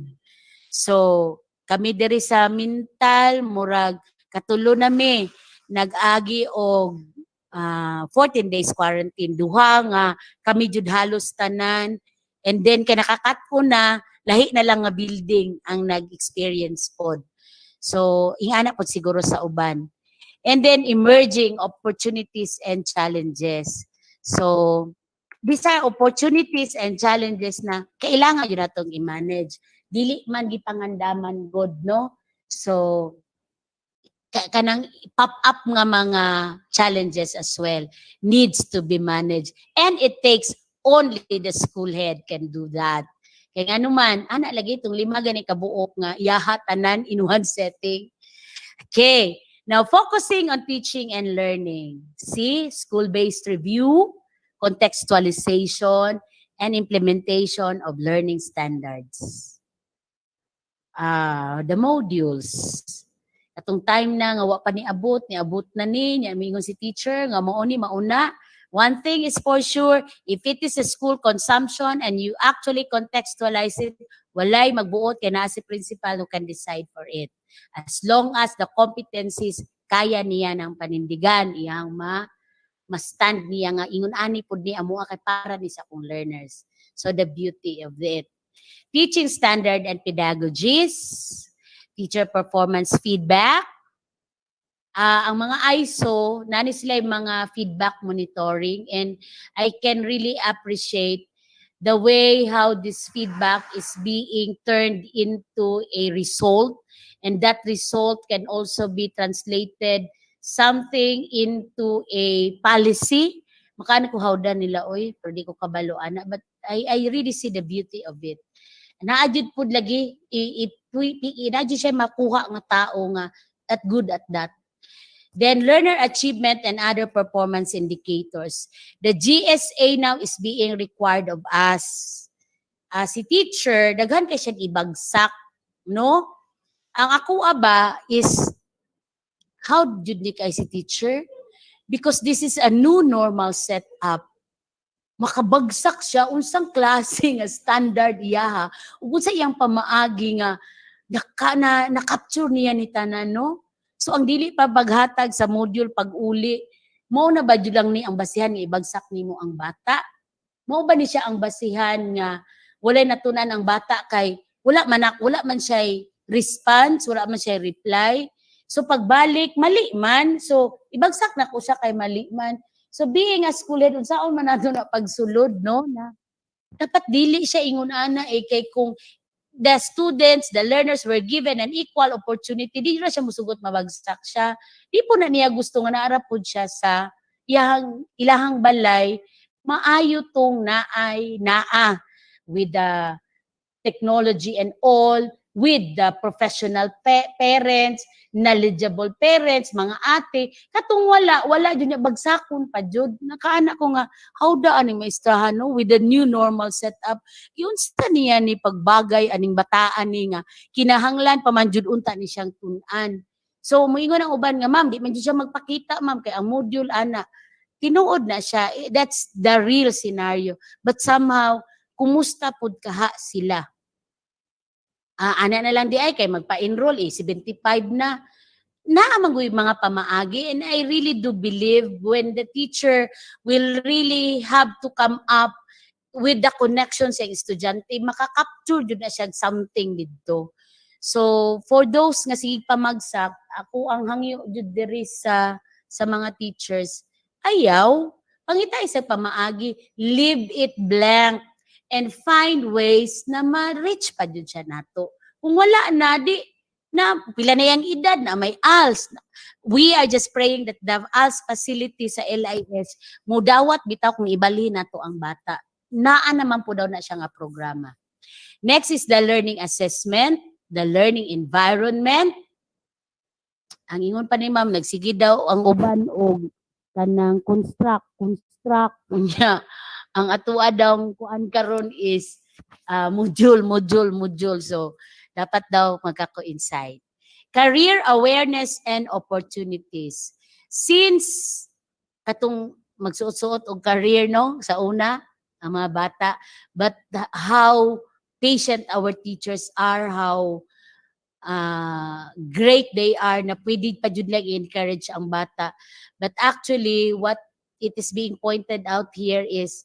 So, kami diri sa mental, murag, katulo nami, nag-agi og 14 days quarantine. Duha nga, kami jud halos tanan. And then, kinakakat ko na, lahi na lang nga building ang nag-experience pod. So, ingana po siguro sa uban. And then, emerging opportunities and challenges. So, these are opportunities and challenges na kailangan yun natong i-manage. Dili man gipangandaman god no. So kanang pop up nga mga challenges as well needs to be managed, and it takes only the school head can do that. Kay ano man ana lagi itong 5 gani kabuok nga iyaha tanan in one setting. Okay, now focusing on teaching and learning. See, school-based review, contextualization, and implementation of learning standards. The modules. Atong time na nga wa pa niabot na ni, mingon si teacher nga mao ni mauna. One thing is for sure, if it is a school consumption and you actually contextualize it, walay magbuot kay na si principal who can decide for it. As long as the competencies kaya niya ng panindigan, iyang ma-stand niya nga ingon ani pud ni amo kay para ni sa akong learners. So the beauty of it. Teaching standard and pedagogies, teacher performance feedback. Ang mga ISO, nani sila yung mga feedback monitoring, and I can really appreciate the way how this feedback is being turned into a result, and that result can also be translated something into a policy. Makano ko hawdan nila, oy, pero di ko kabalo, ana, but I really see the beauty of it. Naadjud pud lagi naadjud siya makuha nga tao nga at good at that. Then learner achievement and other performance indicators. The GSA now is being required of us. Si teacher, daghan kay siya ibagsak, no? Ang ako aba is how jud ni kay si teacher? Because this is a new normal setup. Makabagsak siya unsang klase nga standard iyaha ug unsa iyang pamaagi nga na-capture niya ni tanan no. So ang dili pa baghatag sa module pag-uli, mao na ba jud lang ni ang basihan nga ibagsak nimo ang bata? Mao ba ni siya ang basihan nga walay natunan ang bata kay wala man siya response, wala man siya reply. So pagbalik mali man, so ibagsak na ko siya kay mali man. So being a school head, unsaon man nato na pagsulod, no? Na dapat dili siya ingon ana kay kung the students, the learners were given an equal opportunity, di na siya musugot mabagsak siya. Di po na niya gusto nga naarap po siya sa ilahang balay maayo tong naa with the technology and all, with the professional parents, knowledgeable parents, mga ate, katong wala jud niya bagsakon pa jud. Nakaana ko nga how da ani maistrahan no with the new normal setup. Giunsa niya ni pagbagay aning bataan ni nga kinahanglan pa man jud unta ni siyang tun-an. So moingon ang uban nga ma'am, di man jud siya magpakita ma'am kay ang module ana tinuod na siya. That's the real scenario. But somehow kumusta pud kaha sila? Ana na lang di ay kay magpa-enroll 75 na naamangoy mga pamaagi, and I really do believe when the teacher will really have to come up with the connection sa estudyante, makakapture jud na siya something dito. So for those nga sige pamagsak, ako ang hangyo jud diri sa mga teachers, ayaw pangita sa pamaagi, leave it blank and find ways na ma-reach pa jud siya nato. Kung wala na di na pila na yang edad na may ALS. We are just praying that the ALS facility sa LIS mo dawat bitaw kung ibalhin nato ang bata. Naa naman po daw na siya nga programa. Next is the learning assessment, the learning environment. Ang ingon pa ni ma'am, nagsige daw ang uban og kanang construct unya. Ang atua daw kuan karon is module. So dapat daw magka-coincide. Career awareness and opportunities. Since katong magsuot-suot og career no sa una ang mga bata, but how patient our teachers are, how great they are na pwede pa jud lang encourage ang bata. But actually what it is being pointed out here is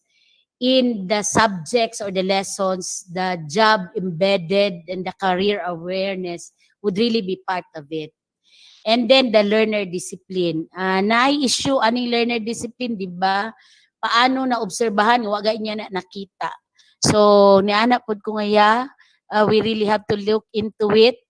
in the subjects or the lessons, the job embedded and the career awareness would really be part of it. And then the learner discipline. Na-issue aning learner discipline, di ba? Paano na obserbahan, wagay niya na nakita. So, niana pod ko ngaya, we really have to look into it.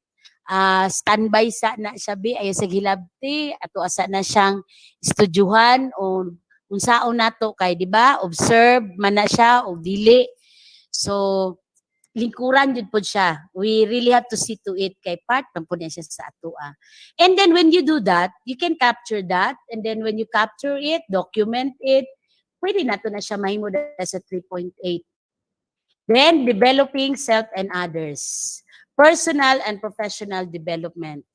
Standby sa na sabi ay sa gilabti ato asa na siyang estudyuhan o unsaon nato kay di ba observe man na siya o dili, so lingkuran jud pod siya. We really have to see to it kay part man po niya siya sa atoa. And then when you do that, you can capture that, and then when you capture it, document it, pwede nato na siya mahimo sa 3.8. Then developing self and others, personal and professional development.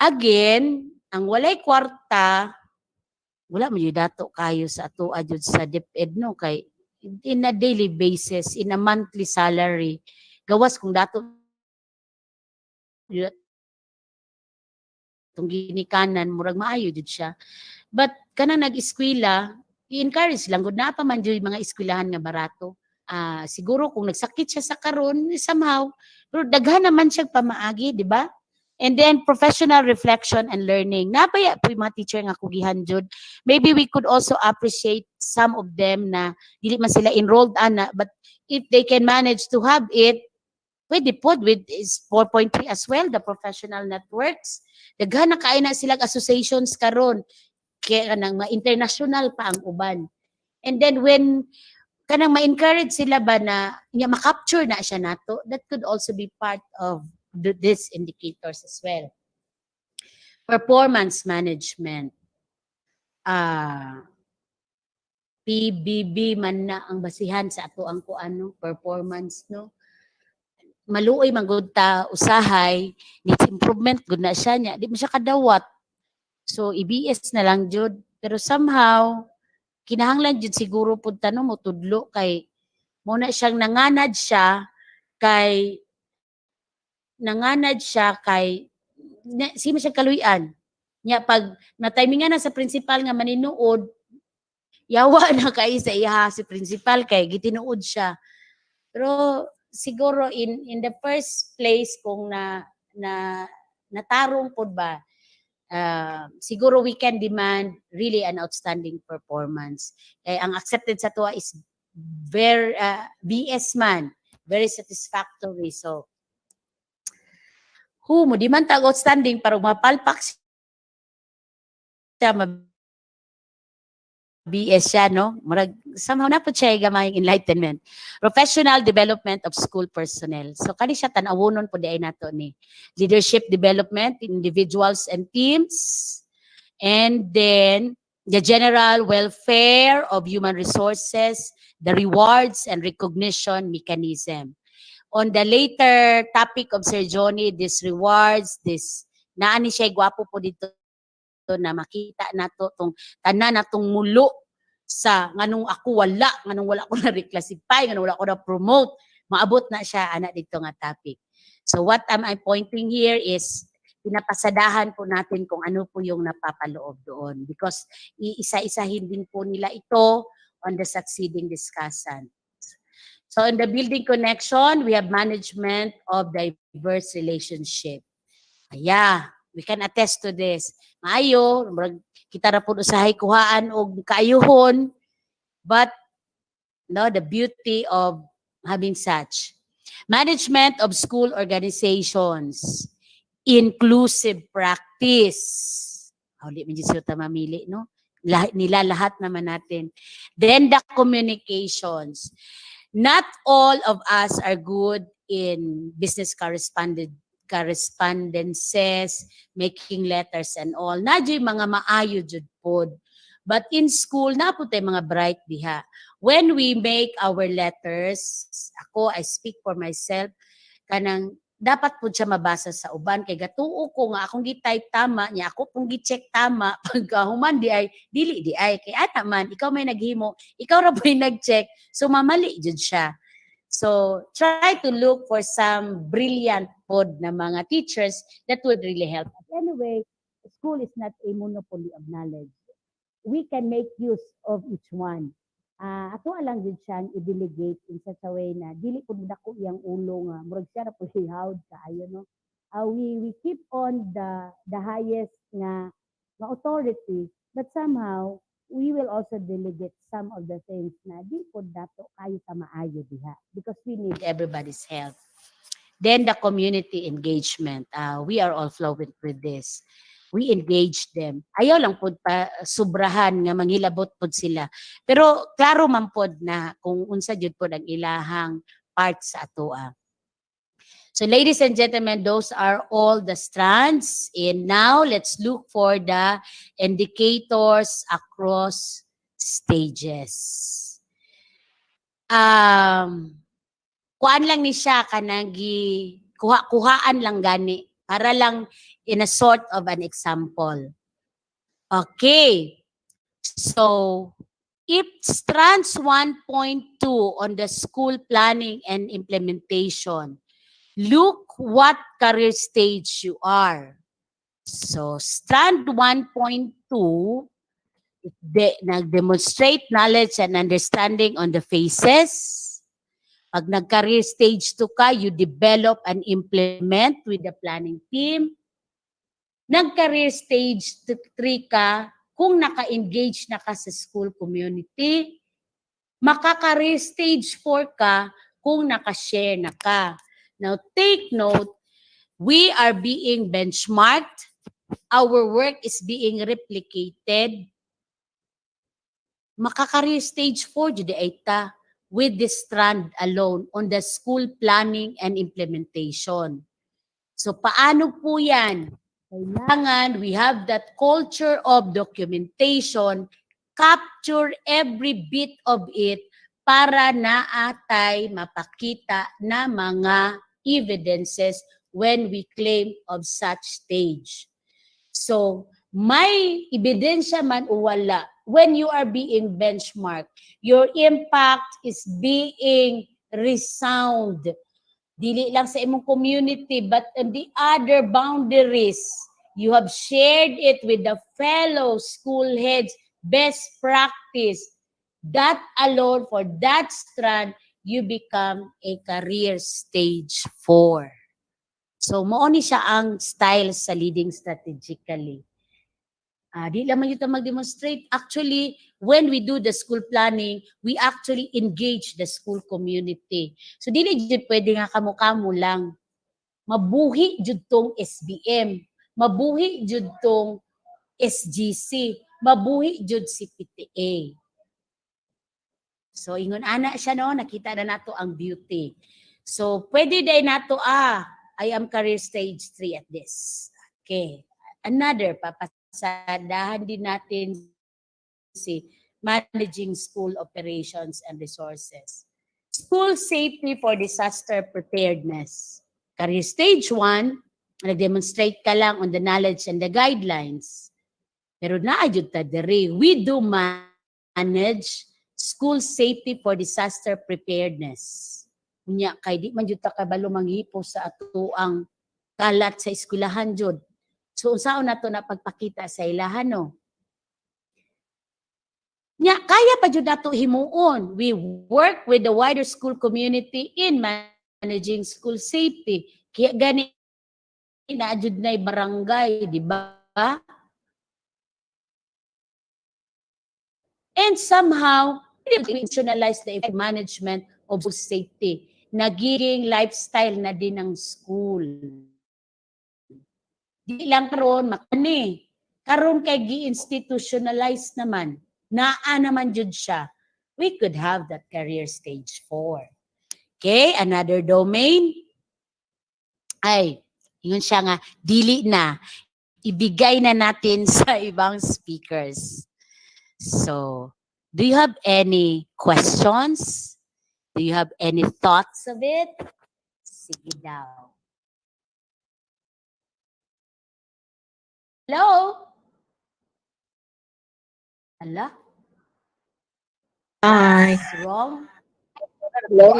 Again, ang walay kwarta, wala mo yung dato kayo sa ato adjud sa DepEd no kay in a daily basis, in a monthly salary, gawas kung dato itong ginikanan, murag maayo jud siya. But kanang nag-eskwela, i-encourage lang gud na pa man jud mga eskwelahan nga barato. Siguro kung nagsakit siya sa karon somehow, pero daghan naman siya pamaagi, di ba? And then professional reflection and learning. Napaya po yung mga teacher nga kugihan jud. Maybe we could also appreciate some of them na dili man sila enrolled ana, but if they can manage to have it, pwede pod with is 4.3 as well, the professional networks. Daghan na kaay na silang associations karon, kaya kanang ma-international pa ang uban. And then when kanang ma-encourage sila ba na niya ma-capture na siya nato, that could also be part of these indicators as well. Performance management. PBB man na ang basihan sa ato ang kuano performance no. Maluoy man gud ta usahay, needs improvement gud na siya nya, di mo siya kadawat. So EBS na lang jud, pero somehow kinahanglan jud siguro pud tanong mo tudlo kay mo na siyang nanganad siya kay sino siya kaluyan nya pag na-timingan na sa principal nga maninuod, yawa na kay sa iya si principal kay gitinuod siya. Pero siguro in the first place kung natarong pod ba, siguro we can demand really an outstanding performance. Ang accepted sa tuwa is very BS man, very satisfactory. So mo di man tag outstanding para mapalpak siya BS siya, no? Murag, somehow na po siya gamayang enlightenment. Professional development of school personnel. So, kani siya tanawonon po di ay nato ni. Leadership development in individuals and teams. And then, the general welfare of human resources, the rewards and recognition mechanism. On the later topic of Sir Johnny, this rewards, this, naani siya gwapo po dito na makita nato tong tanan natong mulo sa nganong ako wala, nganong wala ko na reclassify, nganong wala ko na promote, maabot na siya ana dito nga topic. So what am I pointing here is pinapasadahan po natin kung ano po yung napapaloob doon because iisa-isahin din po nila ito on the succeeding discussion. So in the building connection, we have management of diverse relationship. Yeah, we can attest to this. Maayo, kita ra po usahay kuhaan og kaayuhon, but no, the beauty of having such. Management of school organizations. Inclusive practice. Hindi man siya mamili, no? Nila lahat naman natin. Then the communications. Not all of us are good in business correspondences, making letters and all. Nadyo mga maayo jud pod. But in school, na po tayo mga bright diha. When we make our letters, ako, I speak for myself, kanang dapat po siya mabasa sa uban kay gatuo ko nga akong gi-type tama niya ako pong gi-check tama pagka human di ay dili di ay kay ana man ikaw may naghimo ikaw ra po'y nag-check so mamali jud siya. So try to look for some brilliant pod na mga teachers that would really help us. Anyway, school is not a monopoly of knowledge. We can make use of each one. Ato lang din siyang i-delegate in such a way na dili po dako iyang ulo nga murag siya ra po hihawd kaayo no. We keep on the highest nga authority but somehow we will also delegate some of the things na di po dato kayo ta maayo diha because we need everybody's help. Then the community engagement. We are all flowing with this. We engage them. Ayaw lang pod pa subrahan nga manghilabot pod sila. Pero klaro man pod na kung unsa jud pod ang ilahang part sa atoa. So ladies and gentlemen, those are all the strands. And now let's look for the indicators across stages. Kuan lang ni siya kanang kuhaan lang gani para lang in a sort of an example. Okay. So, if strands 1.2 on the school planning and implementation, look what career stage you are. So, strand 1.2, nag-demonstrate knowledge and understanding on the phases. Pag nag-career stage 2 ka, you develop and implement with the planning team. Nag-career stage 3 ka, kung naka-engage na ka sa school community. Maka-career stage 4 ka, kung naka-share na ka. Now, take note, we are being benchmarked. Our work is being replicated. Maka-career stage 4, judi ay ta, with this strand alone on the school planning and implementation. So, paano po yan? Kailangan we have that culture of documentation, capture every bit of it para naatay mapakita na mga evidences when we claim of such stage. So, may ebidensya man o wala, when you are being benchmarked, your impact is being resound. Dili lang sa imong community, but in the other boundaries, you have shared it with the fellow school heads, best practice. That alone, for that strand, you become a career stage 4. So, mao ni siya ang style sa leading strategically. Di lang man yun mag-demonstrate. Actually, when we do the school planning, we actually engage the school community. So, dili jud pwede nga kamo-kamo lang. Mabuhi jud tong SBM. Mabuhi jud tong SGC. mabuhi jud si PTA. So ingon ana siya no, nakita na nato ang beauty. So pwede day nato I am career stage 3 at this. Okay. Another papasadahan din natin si managing school operations and resources. School safety for disaster preparedness. Career stage 1, nag-demonstrate ka lang on the knowledge and the guidelines. Pero naayod ta diri, we do manage school safety for disaster preparedness. Unya kay di man jud ta kabalo manghipo sa ato ang kalat sa eskwelahan jud. So unsaon nato na pagpakita sa ilahan no? Nya kaya pa jud nato himuon. We work with the wider school community in managing school safety. Kaya gani na jud nay barangay, di ba? And somehow, we institutionalize the management of safety. Nagiging lifestyle na din ng school. Di lang karon makani. Karon kay gi-institutionalize naman. Naa naman jud siya. We could have that career stage 4. Okay, another domain. Ay, yun siya nga, dili na. Ibigay na natin sa ibang speakers. So, do you have any questions? Do you have any thoughts of it? Sige daw. Hello? Hala? Hi. What's wrong? Hello.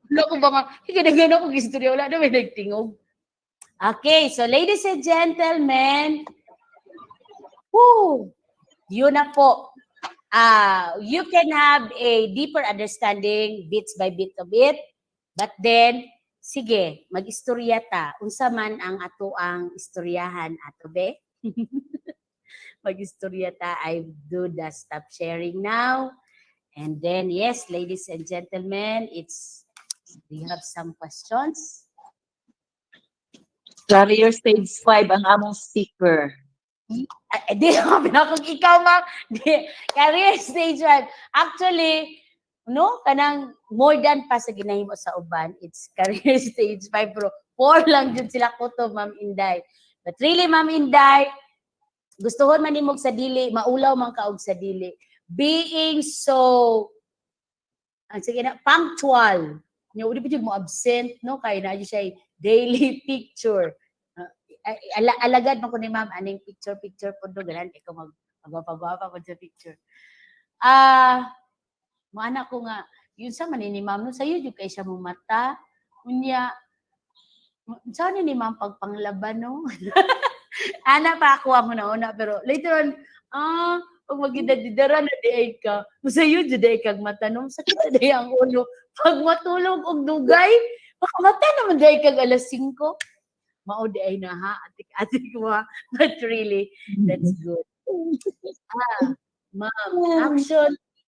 Wala ko ba nga, higanagyan ako istorya, wala na may nagtingog. Okay, so ladies and gentlemen, yun na po. You can have a deeper understanding bits by bit of it, but then, sige, mag-istorya ta. Unsa man ang ato ang istoryahan ato be? Mag-istorya ta. I do the stop sharing now. And then, yes, ladies and gentlemen, do you have some questions? Career stage 5 ang among speaker. Di ako pinakog ikaw, ma'am. Career stage 1. Actually, no, kanang more than pa sa ginahimo sa uban, it's career stage 5, pero 4 lang dyan sila kuto, Ma'am Inday. But really, Ma'am Inday, gustuhon man nimog sa dili, maulaw man kaog sa dili. Being so, sige na, punctual. Udi pa mo absent, no? Kaya na siya daily picture. Alagad man ko ni ma'am, aning picture po do, galan, ikaw magwapa po sa picture. Maana ko nga, yun sa man ni ma'am, no, sa'yo yung kay siya mo mata, unya, saan ni ma'am pagpanglaban, no? Ana pa ako ang una, pero later on, pag magidadidara na di ay ka, masayo dyan ay kag matanong, sakit na di ang ulo. Pag matulog og dugay, baka mata naman di ay kag alas 5. Mao di ay na ha, atik mo ha. But really, that's good. Ma'am, action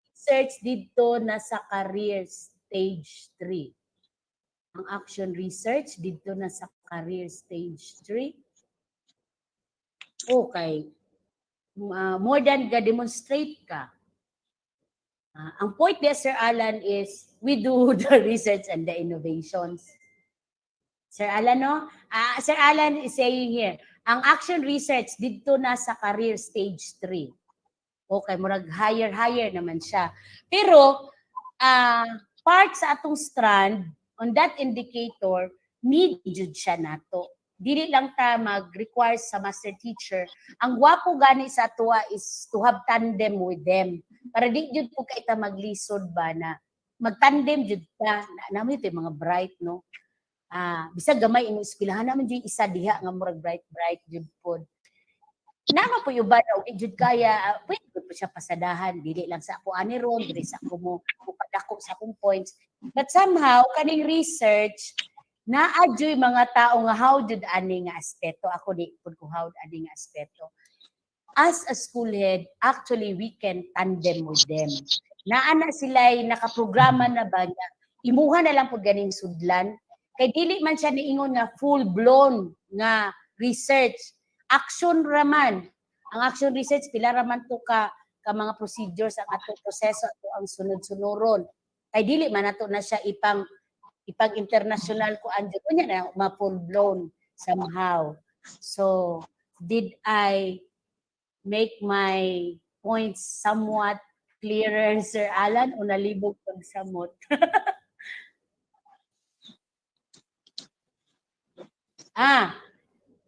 research dito na sa career stage 3. Ang action research dito na sa career stage 3. Okay. More than ga-demonstrate ka. Ang point there, Sir Alan, is we do the research and the innovations. Sir Alan, no? Sir Alan is saying here, ang action research dito na sa career stage 3. Okay, murag higher naman siya. Pero, part sa atong strand, on that indicator, need jud siya nato. Dili lang ta mag-require sa master teacher. Ang gwapo gani sa tuwa is to have tandem with them. Para di jud po kay ta maglisod ba na magtandem jud ta. Namo ito mga bright, no? Bisag gamay imong eskwelahan naman jud isa diha nga murag bright jud pod. Nama po yung ba daw, jud kaya, pwede po siya pasadahan, dili lang sa ako ani ron, dili sa ako mo, upadako sa akong points. But somehow, kaning research, na-adjoy mga tao nga how jud ani nga aspeto. Ako di pud ko how ani nga aspeto. As a school head, actually, we can tandem with them. Naana sila'y nakaprograma na ba nga, imuha na lang po ganing sudlan. Kay dili man siya niingon nga full-blown nga research. Action raman. Ang action research pila ra man to ka mga procedures ang atong proseso ato ang sunod-sunuron. Kay dili man nato na siya ipang international ko anjo unya na ma full blown somehow. So did I make my points somewhat clearer, Sir Alan, o nalibog pagsamot?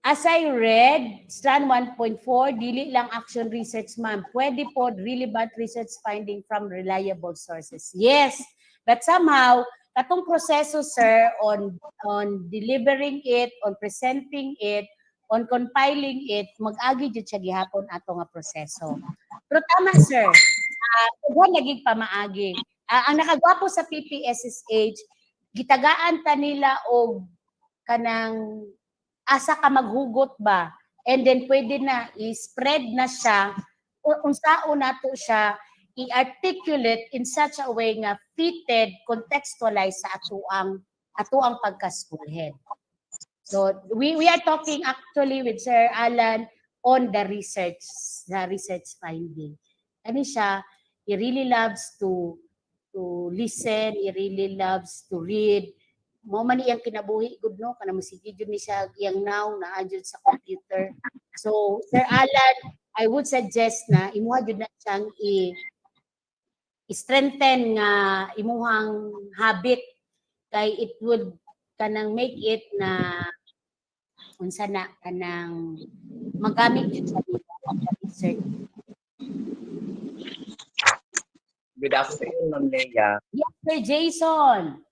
As I read, strand 1.4, dili lang action research, ma'am. Pwede po relevant research finding from reliable sources. Yes, but somehow, katong proseso, sir, on delivering it, on presenting it, on compiling it, mag-agi jud siya gihapon ato nga proseso. Pero tama, sir. Huwag naging pamaagi. Ang nakagwapo sa PPSSH, gitagaan ta nila og kanang asa ka maghugot ba, and then pwede na i-spread na siya unsaon nato siya i-articulate in such a way nga fitted, contextualized sa atuang pagka-school head. So we are talking actually with Sir Alan on the research finding. Ano siya, he really loves to listen, he really loves to read. Mo man iyang kinabuhi gud no kana musige jud ni siya iyang now naa jud sa computer. So Sir Alan, I would suggest na imuha jud na siyang i-strengthen nga imuhang habit kay it would kanang make it na unsa na kanang magamit jud sa research. Good afternoon, Ma'am Leia. Yes, Sir Jason.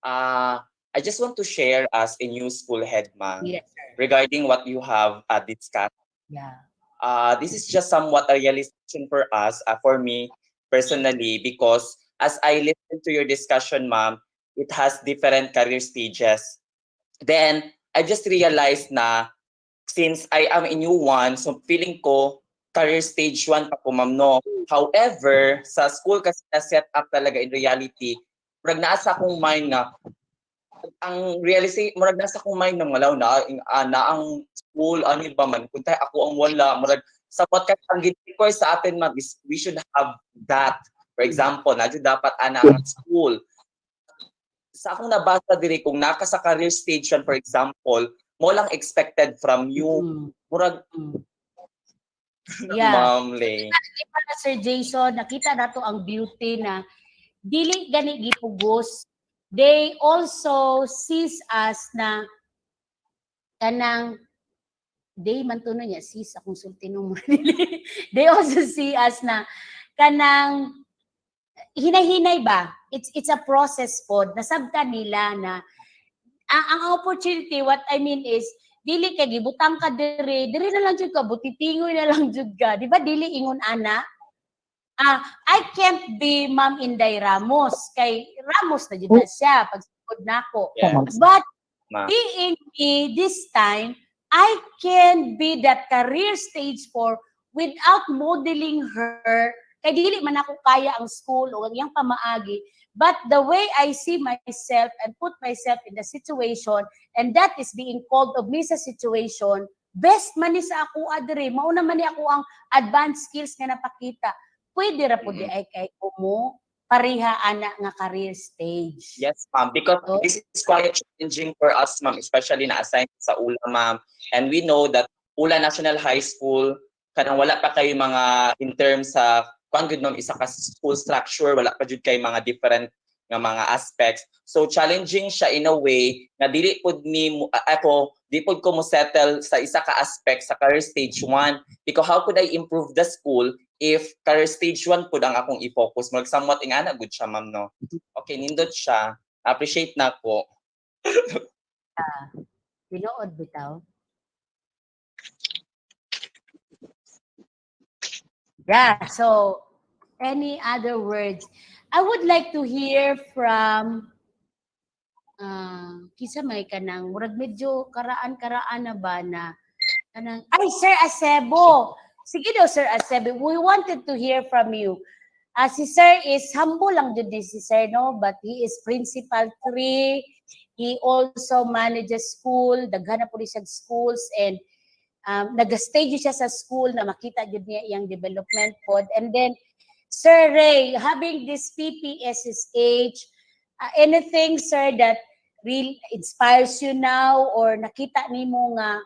I just want to share as a new school head, ma'am, Yes, regarding what you have discussed. yeah. This is just somewhat a realization for us, for me personally, because as I listen to your discussion, ma'am, it has different career stages. Then, I just realized na since I am a new one, so feeling ko career stage 1 pa po, ma'am, no? However, sa school kasi na set up talaga in reality, murag nasa akong mind na ang realization murag nasa akong mind na malaw na ang school ano ba man kuntay ako ang wala murag sa podcast ang gid-require sa atin ma'am is we should have that. For example, nadyo dapat ana ang school. Sa akong nabasa diri kung naka sa career stage 1 for example, mo lang expected from you. Murag Yeah. Ma'am Lay. Sir Jason, nakita nato ang beauty na dili gani gipugos. They also sees us na kanang they man to niya sis akong sultinong they also see us na kanang hinay-hinay ba? It's a process pod. Nasabta nila na ang opportunity, what I mean is dili kay gibutang ka dire na lang jud ka butitingoy na lang jud ka. Di ba dili ingon ana? I can't be Ma'am Inday Ramos. Kay Ramos na dyan na siya, pagsugod na ako. Yes. But Ma. being me this time, I can be that career stage 4 without modeling her. Kay dili man ako kaya ang school o ang iyang pamaagi. But the way I see myself and put myself in the situation, and that is being called of me sa situation, best man ni sa ako adre. Mauna man ni ako ang advanced skills nga napakita. Pwede ra po di ay kay mo pareha ana nga career stage. Yes, ma'am. Because this is quite challenging for us, ma'am, especially na assigned sa ULA, ma'am. And we know that ULA National High School, kanang wala pa kayo mga in terms sa kung good ma'am, isa ka school structure, wala pa jud kay mga different nga mga aspects. So challenging siya in a way na dili pud ni ako di pud ko mo settle sa isa ka aspect sa career stage 1 because how could I improve the school if career stage 1 pud ang akong i-focus mo somewhat ingana good siya ma'am no. Okay, nindot siya. Appreciate na ko. Tinood bitaw. Yeah, so any other words? I would like to hear from kisa may kanang murag medyo karaan na ba na kanang ay Sir Acebo. Sige daw Sir Acebo, we wanted to hear from you. Si Sir is humble lang jud si Sir no, but he is principal 3. He also manages school, daghan na po siya schools and nag-stage siya sa school na makita jud niya iyang development pod. And then Sir Ray, having this PPSSH, anything sir that really inspires you now or nakita nimo nga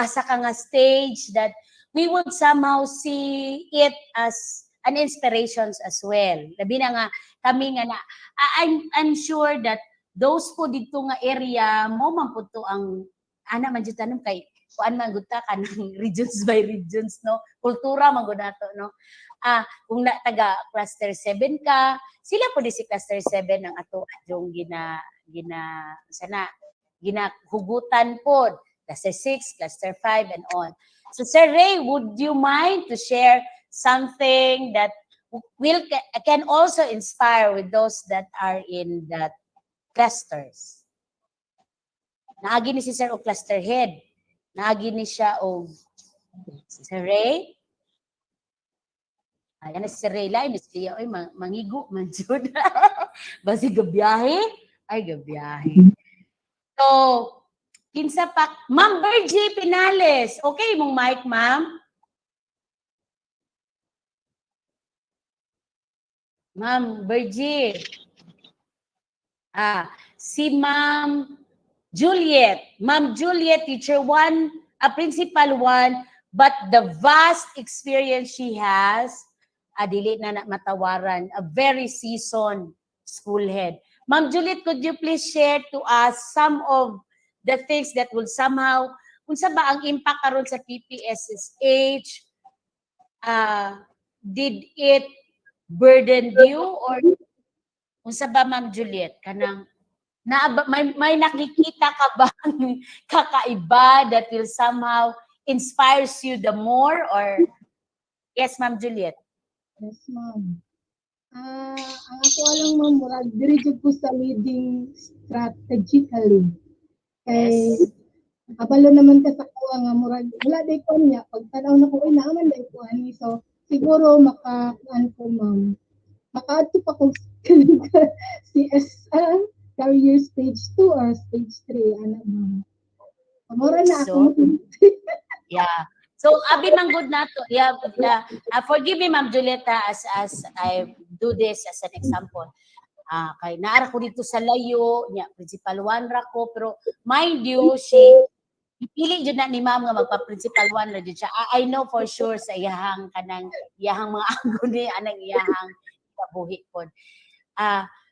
asa ka nga stage that we would somehow see it as an inspirations as well. Labi na nga kami nga na I'm sure that those po dito nga area mo man po to ang ana man jud tanom kay kuan man gud ta kanang regions by regions no, kultura man gud nato no. Kung na taga cluster 7 ka, sila po di si cluster 7 ang ato yung ginahugutan po. Cluster 6, cluster 5, and on. So Sir Ray, would you mind to share something that can also inspire with those that are in that clusters? Naagi ni si Sir o cluster head. Naagi ni siya o Sir Ray? Ayan na si Sir Ray Lai, siya, oy, mangigo, manjud. Basi gabiyahe? Ay, gabiyahe. So, kinsa pa, Ma'am Virgie Pinales. Okay mong mic, ma'am? Ma'am Virgie. Si Ma'am Juliet. Ma'am Juliet, teacher 1, principal 1, but the vast experience she has, dili na matawaran, a very seasoned school head. Ma'am Juliet, could you please share to us some of the things that will somehow, kung sa ba ang impact karon sa PPSSH, did it burden you or kung sa ba Ma'am Juliet, kanang may nakikita ka ba kakaiba that will somehow inspires you the more or yes Ma'am Juliet? Yes, ma'am. Ang ako alang ma'am, murag diri jud ko sa leading strategically. Kay kabalo naman ka sa kuha nga murag wala day ko niya pag tanaw na ko ay naaman day ko ani. So siguro makakuan ko ma'am. Makaadto pa ko CS career stage 2 or stage 3 ana ma'am. Mura na ako. Yeah. So, abi man good nato. Yeah, forgive me, Ma'am Julieta, as I do this as an example. Kay naara ko dito sa layo, niya, principal 1 ra ko, pero mind you, pili jud na ni Ma'am nga magpa-principal 1 ra jud siya. I know for sure sa iyahang mga anggo ni anang iyahang kabuhi pod.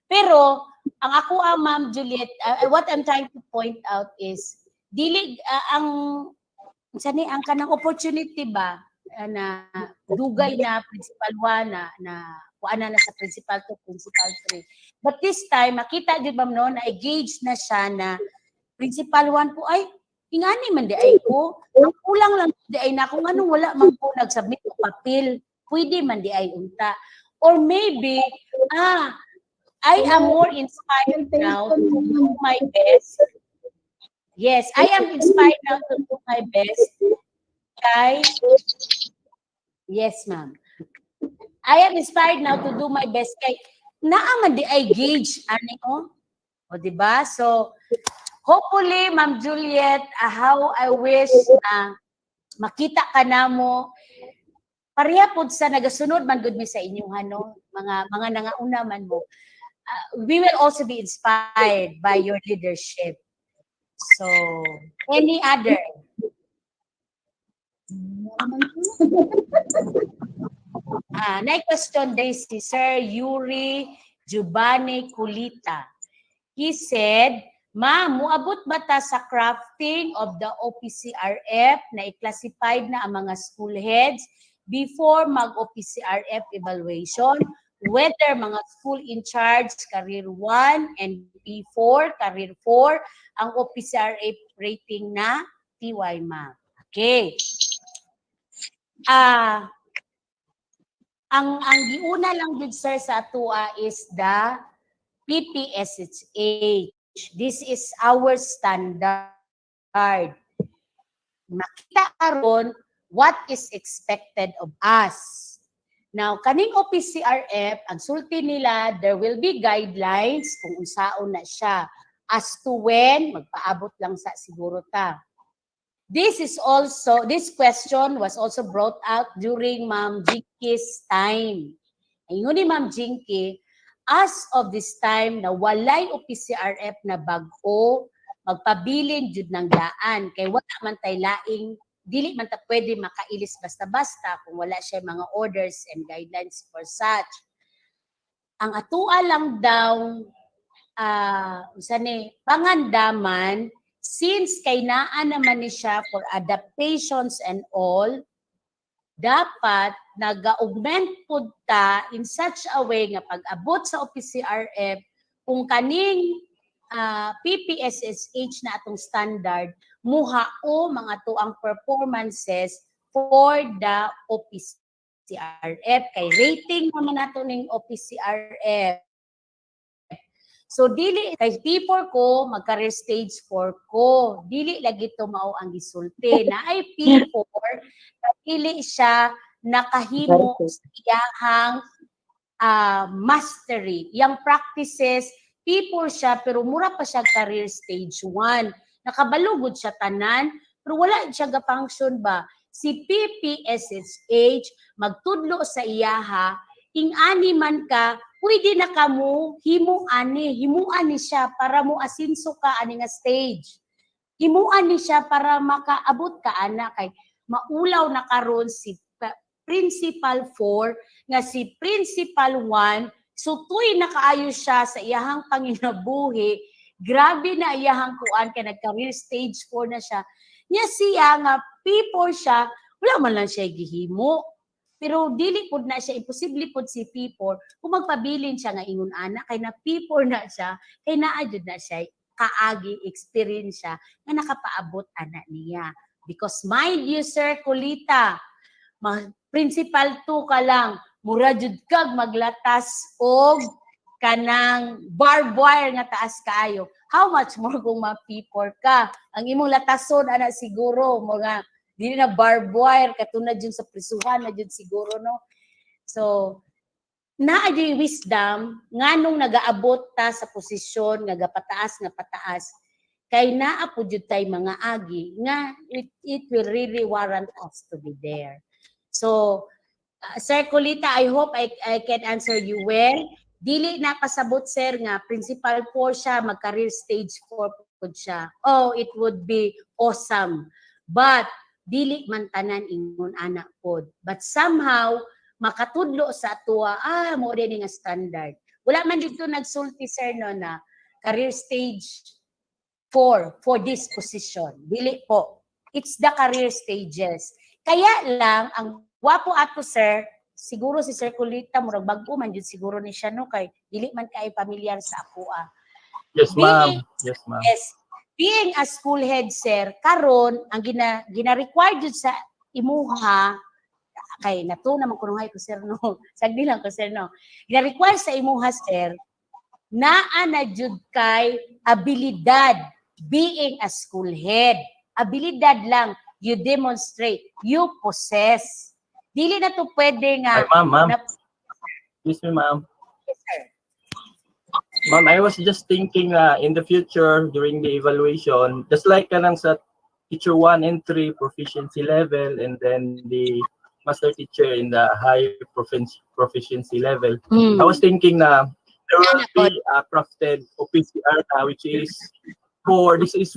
Pero ang ako Ma'am Juliet, what I'm trying to point out is dili ang sani ang kanang opportunity ba na dugay na principal 1 na kuana na sa principal 2, principal 3. But this time makita jud ba no na engage na siya na principal 1 po ay ingani man di ay ko. Ang kulang lang di ay na kung anong wala man po nag-submit og papel, pwede man di ay unta. Or maybe I am more inspired now to do my best. Yes, I am inspired now to do my best. Yes, ma'am. I am inspired now to do my best kay naaman di ay gauge ani o diba? So hopefully Ma'am Juliet, how I wish na makita ka namo pareha pud sa nagasunod man gud mi sa inyong no mga nangauna man mo. We will also be inspired by your leadership. So, any other? Next question day si Sir Yuri Giovanni Kulita. He said, Ma'am, muabot ba ta sa crafting of the OPCRF na i-classified na ang mga school heads before mag-OPCRF evaluation? Whether mga school in charge, career 1 and P4, career 4, ang OPCRF rating na TY ma'am. Okay. Ang giuna lang jud sir sa atua is the PPSSH. This is our standard. Makita karon what is expected of us. Now, kaning OPCRF, ang sulti nila, there will be guidelines kung unsaon na siya. As to when, magpaabot lang sa siguro ta. this question was also brought out during Ma'am Jinky's time. Ayun ni Ma'am Jinky, as of this time na walay o PCRF na bago, magpabilin jud ng daan kay wala man tay laing dili man ta pwede makailis basta-basta kung wala siya mga orders and guidelines for such. Ang atua lang daw pangandaman, since kay naa naman ni siya for adaptations and all, dapat nag-augment po ta in such a way nga pag-abot sa OPCRF kung kaning PPSSH na atong standard, muha o mga tuang performances for the OPCRF. Kay rating naman nato ning OPCRF. So dili kay P4 ko magka-career stage 4 ko. Dili lagi to mao ang gisulti na ay P4 dili siya nakahimo sa iyahang mastery. Yang practices P4 siya pero mura pa siya career stage 1. Nakabalugod siya tanan pero wala siya ga-function ba. Si PPSSH magtudlo sa iyaha ing ani man ka pwede na kamo himuan ni siya para mo asinso ka ani nga stage. Himuan ni siya para makaabot ka ana kay maulaw na karon si Principal 4 nga si Principal 1 so tuy nakaayo siya sa iyahang panginabuhi, grabe na iyahang kuan kay nag-career stage 4 na siya. Nya siya nga P4 siya, wala man lang siya gihimo. Pero dili pud na siya, imposible pud si P4 kung magpabilin siya nga ingon ana kay na P4 na siya, kay naa jud na siya kaagi experience siya nga nakapaabot ana niya. Because mind you sir Kulita, Principal 2 ka lang, mura jud kag maglatas og kanang barbed wire nga taas kaayo. How much more kung ma-P4 ka? Ang imong latason ana siguro mga dili na barbed wire katulad jud sa prisuhan na jud siguro no. So naa jud wisdom nganong nagaabot ta sa posisyon nga gapataas nga pataas kay naa pud jud tay mga agi nga it will really warrant us to be there. So Sir Kulita, I hope I can answer you well. Dili na pasabot sir nga Principal 4 siya, mag-career stage 4 pud siya. Oh, it would be awesome. But dili man tanan ingon anak pod. But somehow makatudlo sa atuwa, mo din nga standard. Wala man dito nagsulti sir no na career stage 4 for this position. Dili po. It's the career stages. Kaya lang ang wapo ato sir, siguro si Sir Kulita murag bag-o man jud siguro ni siya no kay dili man kay pamilyar sa ako Yes ma'am. Yes ma'am. Yes. Being a school head sir, karon ang gina-require jud sa imuha kay nato naman kuno hay ko sir no. Sagdi lang ko sir no. Gina-require sa imuha sir naa na jud kay abilidad being a school head. Abilidad lang you demonstrate, you possess. Dili na to pwede nga. Ay, ma'am. Excuse me, ma'am. Yes, sir. Ma'am, I was just thinking in the future during the evaluation, just like kanang sa teacher 1 and 3 proficiency level and then the master teacher in the high proficiency level. I was thinking na there will be a crafted OPCR which is this is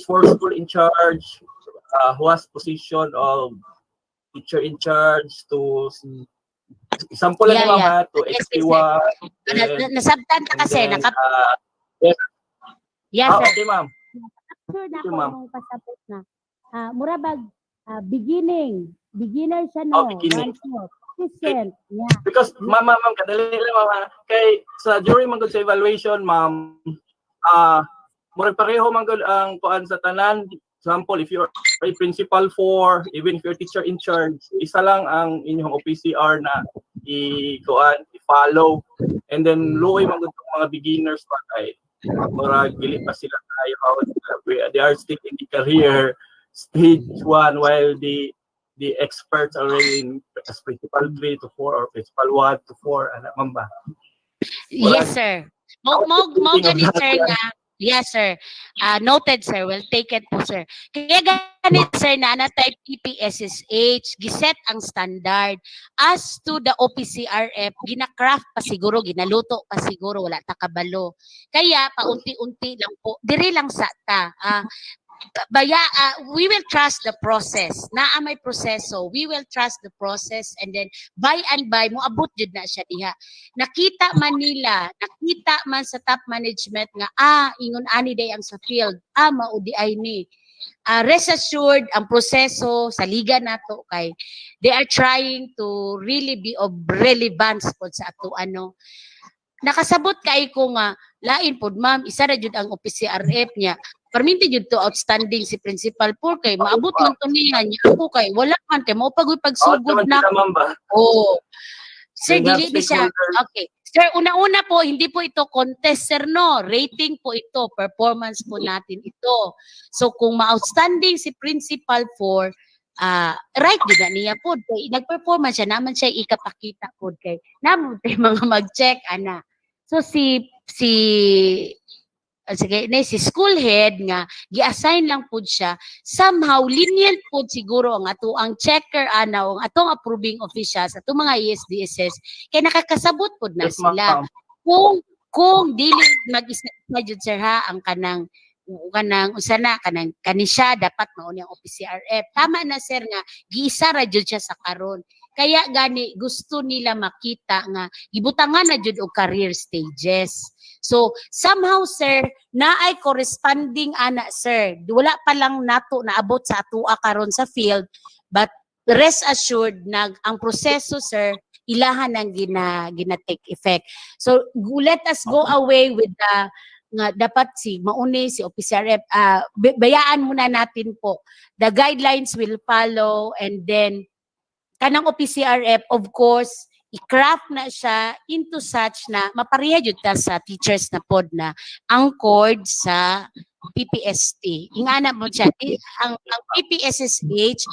for school in charge who has position of teacher in charge to sample lang mama to XP1. Nasabtan ka kasi yes. Yes, sir. Okay, ma'am. Sure na ako pasabot na. Murabag beginner siya no. Beginning. Consistent. Yeah. Because ma'am kadali lang mama kay sa during man sa evaluation ma'am murag pareho man gud ang kuan sa tanan. Example, if you're a principal 4, even if you're teacher in charge, isa lang ang inyong OPCR na i-follow. And then luoy man gud mga beginners pa kay murag dili pa sila tayo how they are still in the career stage 1 while the experts already in as principal 3 to 4 or principal 1 to 4 ana man ba? Yes, sir. Mo gani sir nga Yes, sir. Noted, sir. Well taken po, sir. Kaya ganit, sir, na natay PPSSH, giset ang standard. As to the OPCRF, gina-craft pa siguro, ginaluto pa siguro, wala ta kabalo. Kaya, paunti-unti lang po, diri lang sa ta. We will trust the process. Naa may proseso, we will trust the process, and then by and by mo abot jud na siya diha. Nakita man nila, nakita man sa top management nga ingon ani day ang sa field, mao di ay ni. Rest assured ang proseso sa liga nato kay they are trying to really be of relevance pod sa ato ano. Nakasabot kay ko nga lain pod ma'am, isa ra jud ang OPCRF niya. Perminti jud to outstanding si principal por kay maabot man to niya ako kay wala man kay mao pagsugod na. Oh. Sir, dili ni siya. Okay. Sir, una-una po, hindi po ito contest, sir, no? Rating po ito, performance po natin ito. So, kung ma-outstanding si principal for, right yun na niya po. Nag-performance siya, naman siya ikapakita po. Kay, naman tayo mga mag-check, ana. So, si school head nga gi-assign lang pud siya, somehow lenient pud siguro ang ato ang checker ana ang atong approving officials atong mga ESDSS kay nakakasabot pud na sila kung dili mag-isa jud sir ha ang kanang usana kani siya dapat mao ni ang OPCRF. Tama na sir nga giisa ra jud siya sa karon. Kaya gani gusto nila makita nga gibutangan na jud og career stages. So somehow sir naay corresponding ana sir. Wala pa lang nato naabot sa atoa karon sa field, but rest assured ang proseso sir ilahan ang gina take effect. So let us go away with the nga dapat si mauni si OPCRF bayaan muna natin po. The guidelines will follow, and then kanang OPCRF of course i-craft na siya into such na mapareha jud ta sa teachers na pod na anchored sa PPST. Ingana mo siya ang PPSSH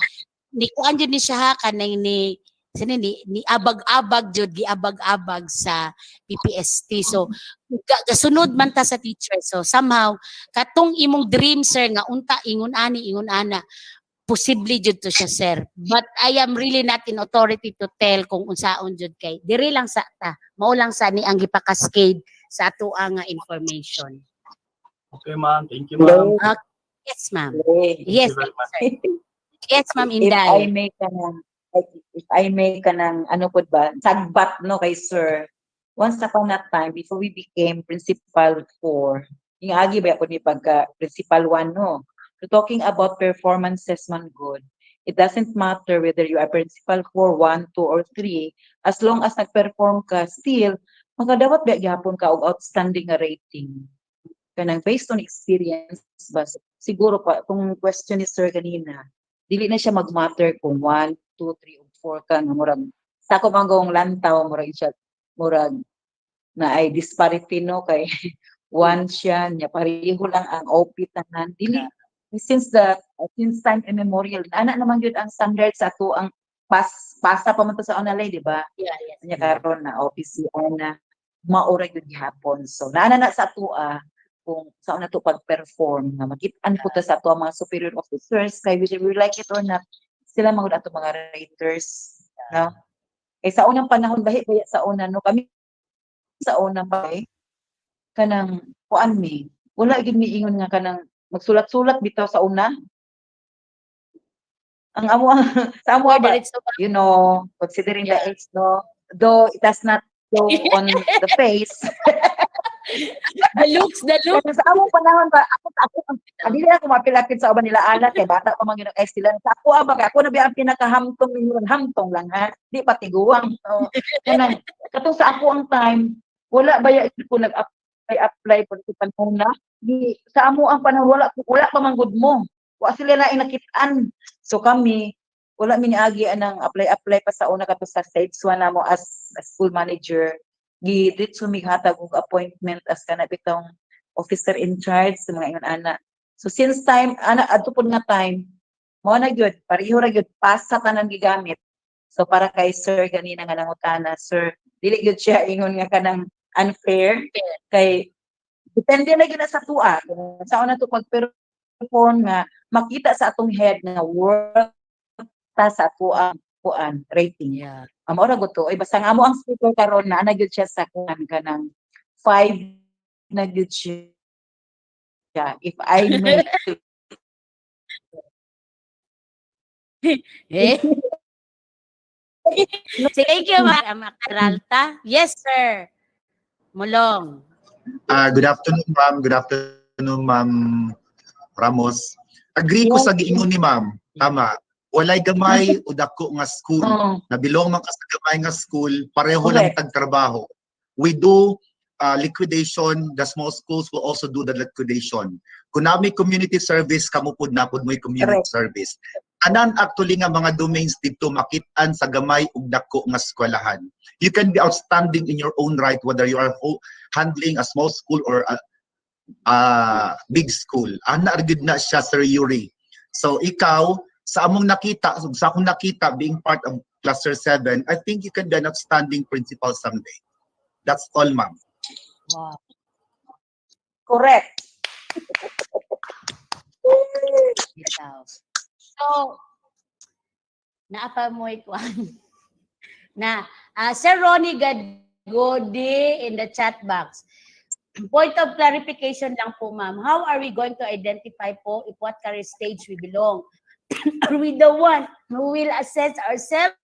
ni kuan jud ni siya ha kanang ni abag-abag jud giabag-abag sa PPST. So gasunod man ta sa teacher. So somehow katong imong dream sir nga unta ingon ana posible jud to siya sir. But I am really not in authority to tell kung unsaon jud kay diri lang sa ta mao lang sa ni ang gipakaskade sa ato nga information. Okay ma'am, thank you ma'am. Yes ma'am. Thank Yes, you very much. yes ma'am If Inday. I may kanang ano po ba, sagbat no kay sir. Once upon a time, before we became principal 4, yung agi ba ako ni pagka principal 1 no? So talking about performances man good, it doesn't matter whether you are principal 4, 1, 2, or 3, as long as nag-perform ka, still, magkadawat ba gyapon ka og outstanding nga rating. Kanang based on experience ba, siguro pa, kung question ni sir kanina, dili na siya mag-matter kung 1, 2, 3, o 4 ka, nga murag, sa ako manggong lantaw, murag siya, murag, na ay disparity no, kay 1 siya, niya pareho lang ang OP tanan, dili, since time immemorial, ana naman yun ang standard sa ato ang pasa pa man to sa online, di ba? Yeah. Nya karon na OPCR na maura yun gihapon. So naana na sa ato kung saan na to pag-perform na makit-an po ta sa ato mga superior officers kay whether we like it or not, sila mga ato mga raters, no? Kay sa unang panahon bahi sa una no kami sa unang bahi kanang kuan mi wala gid mi ingon nga kanang magsulat-sulat bitaw sa una. Ang amo sa amo ba, you know, considering the age no, though it does not show on the face. The looks. Kasi sa among panahon ba, ako dili ako mapilapit sa uban nila alat kay bata pa man gyud ang sila. Sa ako na biya ang pinakahamtong ninyo, hamtong lang ha. Di pa tiguang. So, kanang katong sa ako ang time, wala ba ya ko apply po sa panahon na. Di sa amo ang panahon wala pa man gud mo. Wa sila na inakitaan. So kami wala mi niagi anang apply pa sa una kato sa stage 1 namo as school manager. Gidito mighatag og appointment as kana bitong officer in charge sa mga ingon ana. So since time adto pud nga time mao na gyud pareho ra gyud pasa tanan gigamit. So para kay sir ganina nga nangutana, sir, dili gyud siya ingon nga kanang unfair kay Depende na gina sa tuwa. Sa una to pag-perform nga makita sa atong head nga work ta sa kuan rating. Yeah. Amo ra to. Ay basta nga amo ang speaker karon na gyud siya sa kuan kanang 5 na gyud siya. If I may Eh? Thank you, Ma'am Peralta. Yes, sir. Mulong. Good afternoon, ma'am. Good afternoon, ma'am Ramos. Agree ko sa giingon ni ma'am. Tama. Walay gamay o dako nga school. Nabilong man ka sa gamay nga school, pareho lang tagtrabaho. We do liquidation, the small schools will also do the liquidation. Kung nami community service, kamupod na pod mo'y community service. Anan actually nga mga domains dito makitaan sa gamay ug dako nga eskwelahan. You can be outstanding in your own right whether you are handling a small school or a big school. Ana gid na siya, Sir Yuri. So ikaw sa among nakita, sa akong nakita being part of cluster 7, I think you can be an outstanding principal someday. That's all, ma'am. Wow. correct. Bitaw. So, naapa mo ikuan. Na, Sir Ronnie Gadgodi in the chat box. Point of clarification lang po, ma'am. How are we going to identify po if what career stage we belong? Are we the one who will assess ourselves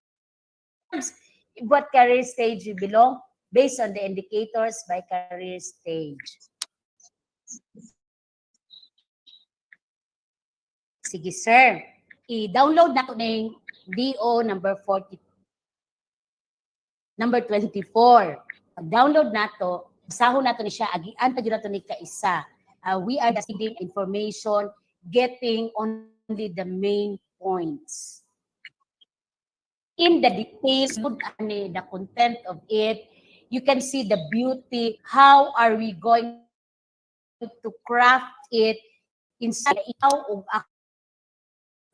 if what career stage we belong based on the indicators by career stage? Sige, sir. I-download na ko ng DO number 40. Number 24. Pag-download na to, basahon na to ni siya, agian pa na to ni kaisa. We are just giving information, getting only the main points. In the details, the content of it, you can see the beauty. How are we going to craft it inside ikaw o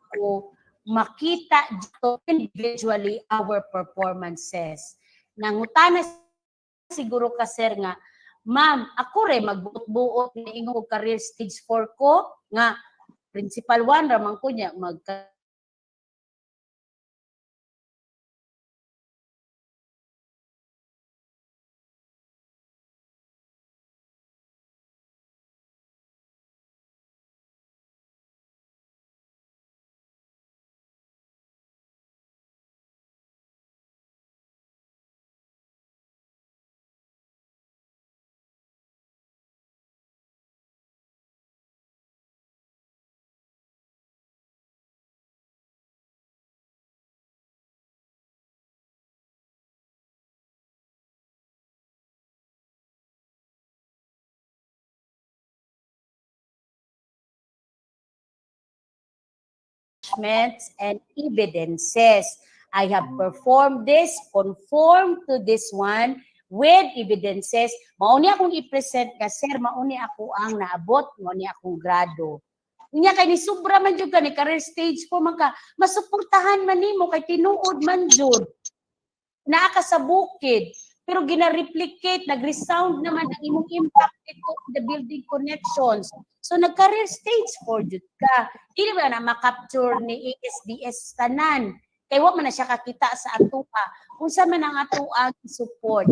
ako makita dito individually our performances. Nangutana siguro ka, sir, nga, ma'am, ako rin magbuot-buot na ingong career stage 4 ko, nga, principal 1, ramang ko niya, and evidences. I have performed this, conform to this one with evidences. Mauni akong i-present ka, sir, mauni ako ang naabot, mauni akong grado. Unya kay ni sobra man jud ka ni career stage ko man ka, masuportahan man nimo kay tinuod man jud. Naa ka sa bukid, pero gina-replicate, nag-resound naman ang imong impact dito in the building connections. So nag-career stage 4 jud ka. Dili ba na makapture ni ASDS tanan? Kay wa man na siya kakita sa atuha. Unsa man ang atuang support?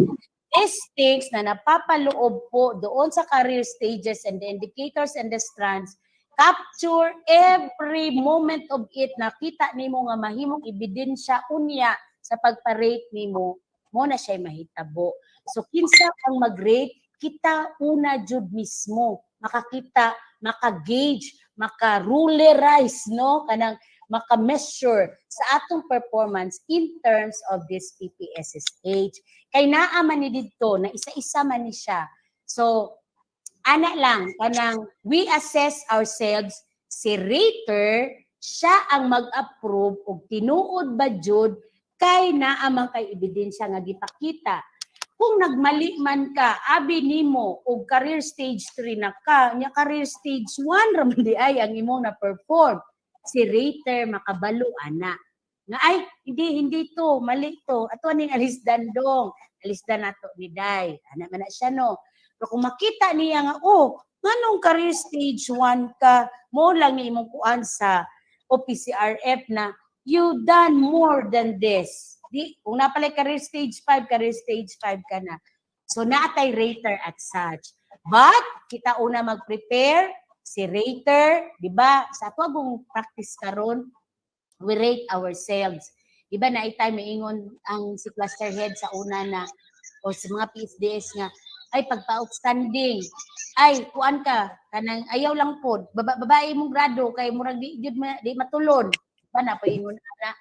These things na napapaloob po doon sa career stages and the indicators and the strands, capture every moment of it. Nakita nimo nga mahimong ebidensya unya sa pagpa-rate nimo, mo na siya mahitabo. So kinsa ang mag-rate, kita una jud mismo makakita, maka-gauge, maka-rulerize, no, kanang maka-measure sa atong performance in terms of this PPSSH. Kay naa man ni didto na isa-isa man ni siya. So ana lang kanang we assess ourselves, si rater siya ang mag-approve og tinuod ba jud kay naa man kay ebidensya nga gipakita. Kung nagmali man ka, abi nimo og career stage 3 na ka, nya career stage 1 ra man di ay ang imong na-perform. Si rater makabalo ana. Nga ay hindi to, mali to. Ato ning alisdan dong. Alisdan nato ni Day. Ana man na siya no. Pero kung makita niya nga, oh, nganong career stage 1 ka, mo lang ni imong kuan sa OPCRF na you done more than this. Di, kung napalay career stage 5 ka na. So naatay rater at such. But kita una mag-prepare si rater, di ba? Sa ato agong practice karon, we rate ourselves. Iba na itay maingon ang si cluster head sa una na o sa mga PSDS nga ay pagpa-outstanding. Ay kuan ka kanang ayaw lang pod. Babae mong grado kay murag di matulon. Ba na paingon ana.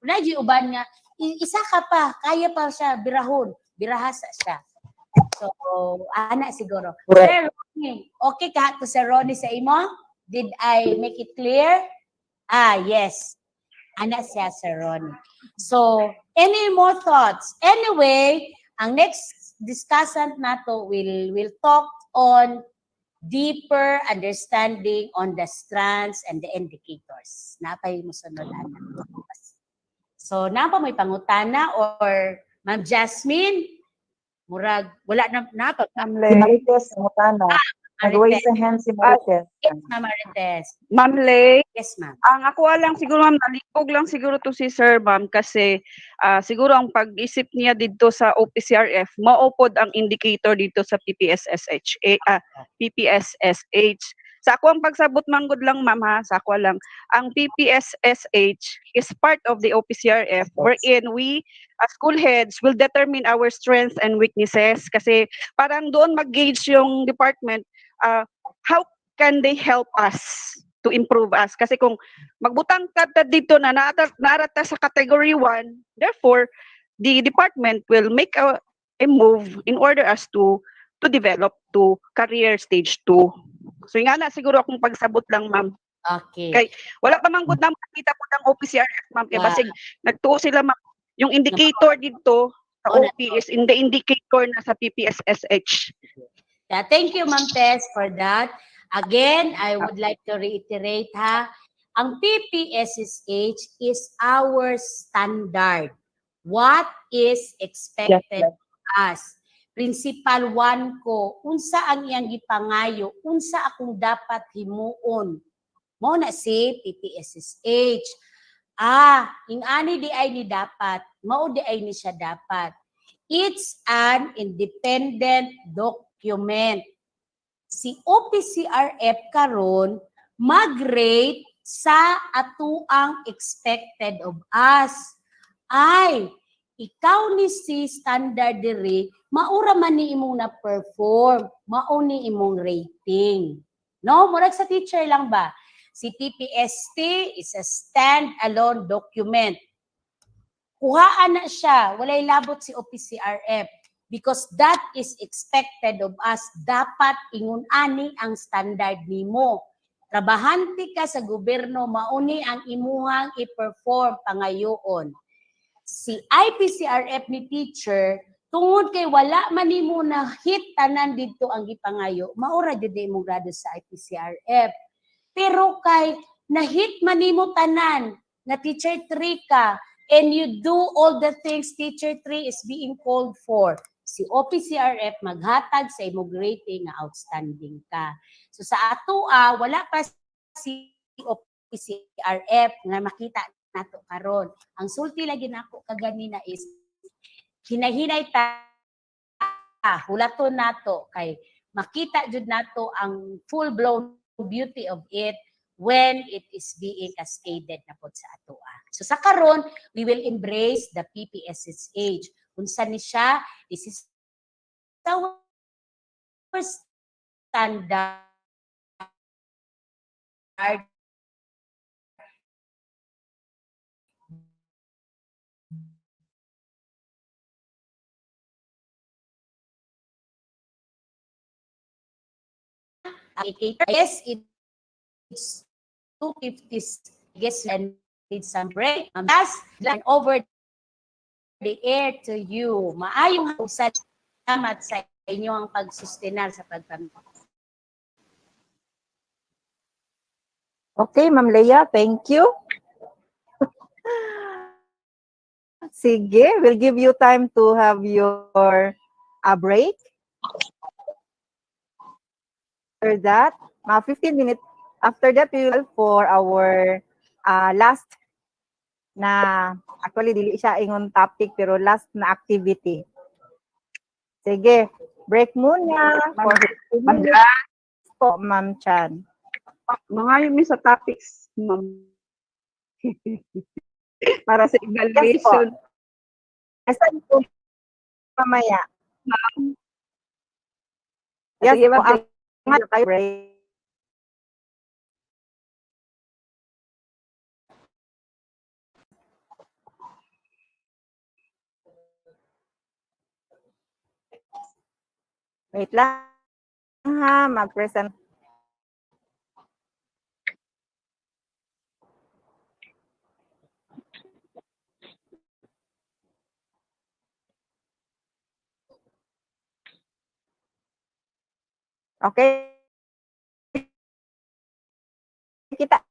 Una di uban nga isa ka pa, kaya pa siya birahon. Birahasa siya. So ana siguro. Sir Ronnie, okay ka to Sir Ronnie sa imo? Did I make it clear? Ah, yes. Ana siya, Sir Ronnie. So, any more thoughts? Anyway, ang next discussant nato will talk on deeper understanding on the strands and the indicators. Napay mo sunod ana. So, napa may pangutana or Ma'am Jasmine? Murag, wala na pa. Si Marites, mutana. Nag-raise a hand si Marites. Yes, Ma'am Marites. Ma'am Lay, Yes, ma'am. ang ako lang siguro ma'am, nalipog lang siguro to si Sir ma'am kasi siguro ang pag-isip niya dito sa OPCRF, maupod ang indicator dito sa PPSSH. Sa ako ang pagsabot manggod lang ma'am ha, sa ako lang. Ang PPSSH is part of the OPCRF wherein we as school heads will determine our strengths and weaknesses kasi parang doon mag-gauge yung department how can they help us to improve us? Kasi kung magbutang ka dito na narata sa category 1, therefore, the department will make a move in order us to develop to career stage 2. So nga na, siguro akong pagsabot lang, ma'am. Okay. Kay, wala pa manggod na makita po ng OPCRF, ma'am. Kaya basig, nagtuo sila, ma'am. Yung indicator dito sa OP is in the indicator na sa PPSSH. Yeah, thank you, Ma'am Tess, for that. Again, I would like to reiterate ha, ang PPSSH is our standard. What is expected of us? Principal 1 ko, unsa ang iyang gipangayo, unsa akong dapat himuon. Mo na si PPSSH. Ingani di ay ni dapat, mao di ay ni siya dapat. It's an independent document. Si OPCRF karon mag-rate sa atuang expected of us. Ay, ikaw ni si standard diri, maura man ni imong na-perform, mao ni imong rating. No, murag sa teacher lang ba? Si PPST is a stand-alone document. Kuhaan na siya, walay labot si OPCRF. Because that is expected of us. Dapat ingun-ani ang standard nimo. Trabahante ka sa gobyerno, mauni ang imuhang i-perform pangayoon. Si IPCRF ni teacher, tungod kay wala man nimo na hit tanan dito ang gipangayo, maura jud imong grado sa IPCRF. Pero kay na-hit man nimo tanan, na teacher 3 ka, and you do all the things teacher 3 is being called for, si OPCRF maghatag sa imong rating nga outstanding ka. So sa ato wala pa si OPCRF nga makita nato karon. Ang sulti lagi nako kaganina is hinahinay ta hulaton nato kay makita jud nato ang full blown beauty of it when it is being cascaded na pod sa ato. So sa karon we will embrace the PPSSH. Unsa ni siya? This is our standard yes, it's 250. I guess we need some break. Last, over the air to you. Maayong salamat sa inyong pagsustenar sa pagpamilya. Okay, Ma'am Leia, thank you. Sige, we'll give you time to have your break. after that, 15 minutes after that, we will for our last na, actually, dili siya ingon topic, pero last na activity. Sige, break muna for 15 Ma'am minutes po, Ma'am Chan. Mga yung sa topics, ma'am. Para sa evaluation. Asan po mamaya? Yes Sige, po, ma'am. ang tayo break. Wait lang ha, mag-present. Okay. Kita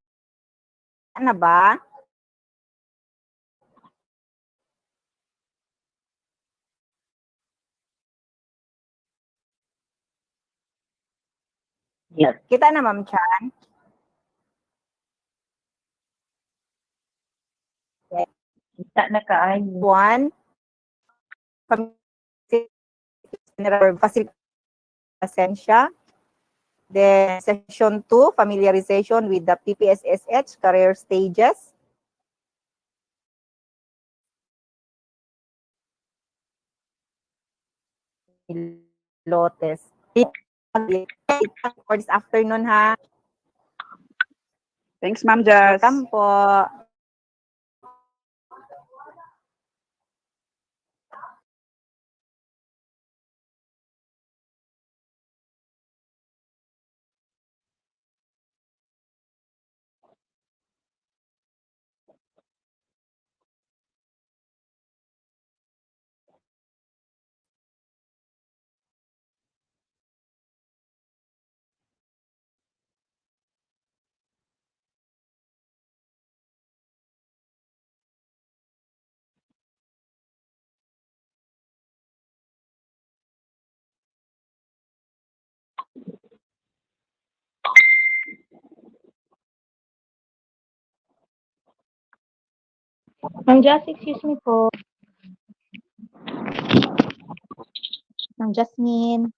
na ba? Yes. Kita na, Ma'am Chan? Kita na kaayo. 1, facility essential. Then session 2, familiarization with the PPSSH career stages. Lotus. For this afternoon ha. Thanks, Ma'am Jazz. Welcome po. Ma'am Jazz, excuse me po. Ma'am Jasmine.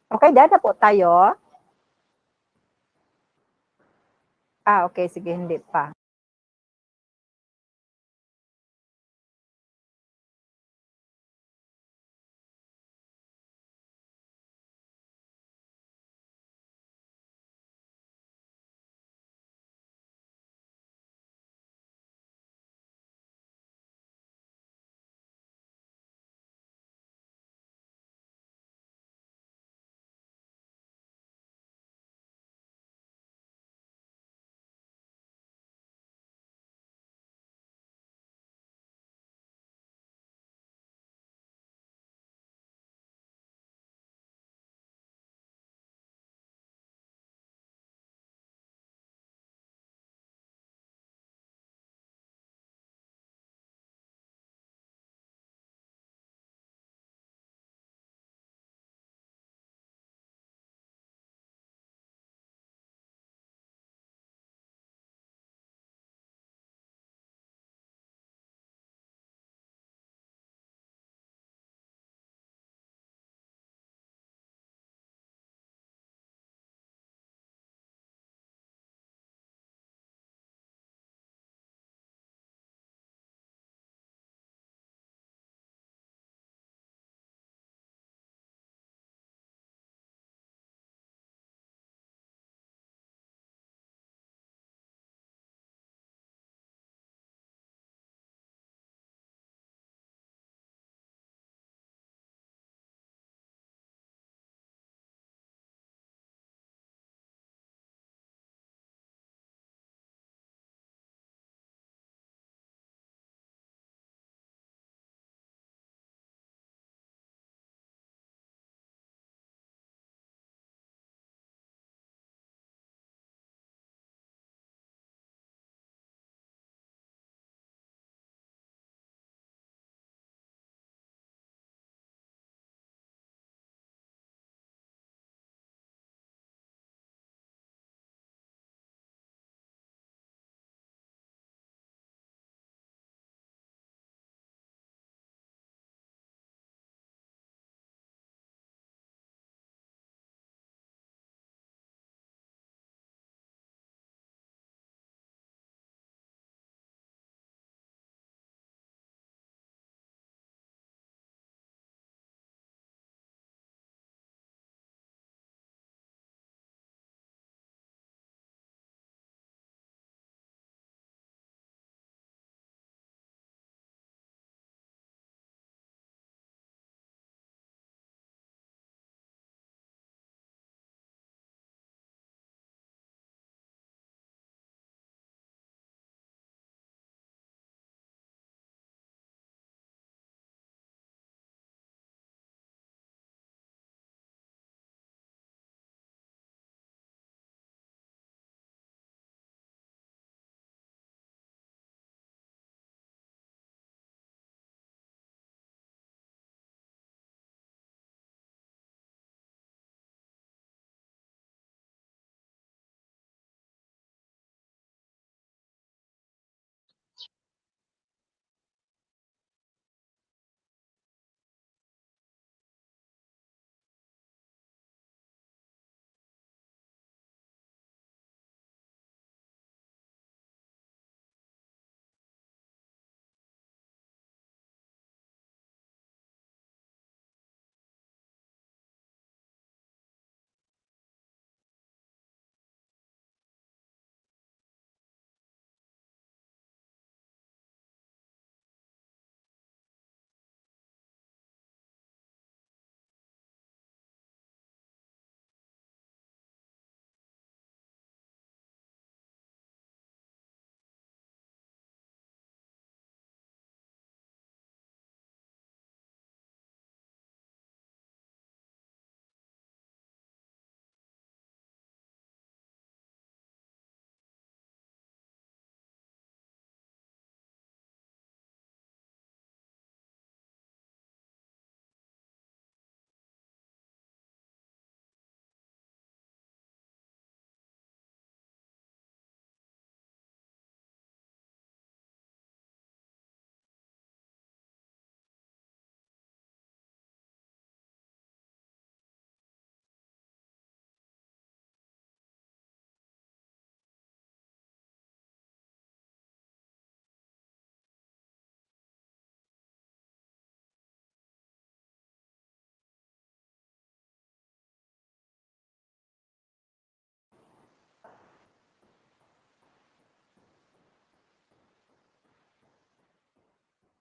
Okay, dada po tayo. Okay, sige, hindi pa.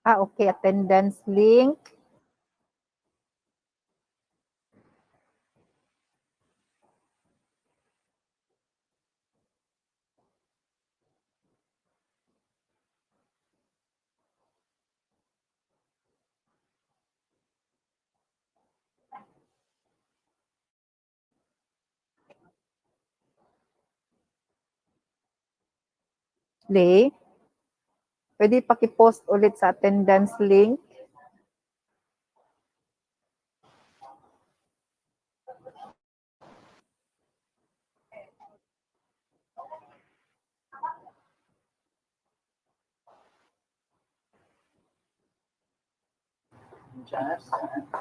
Okay, attendance link. Play. Pwede paki-post ulit sa attendance link.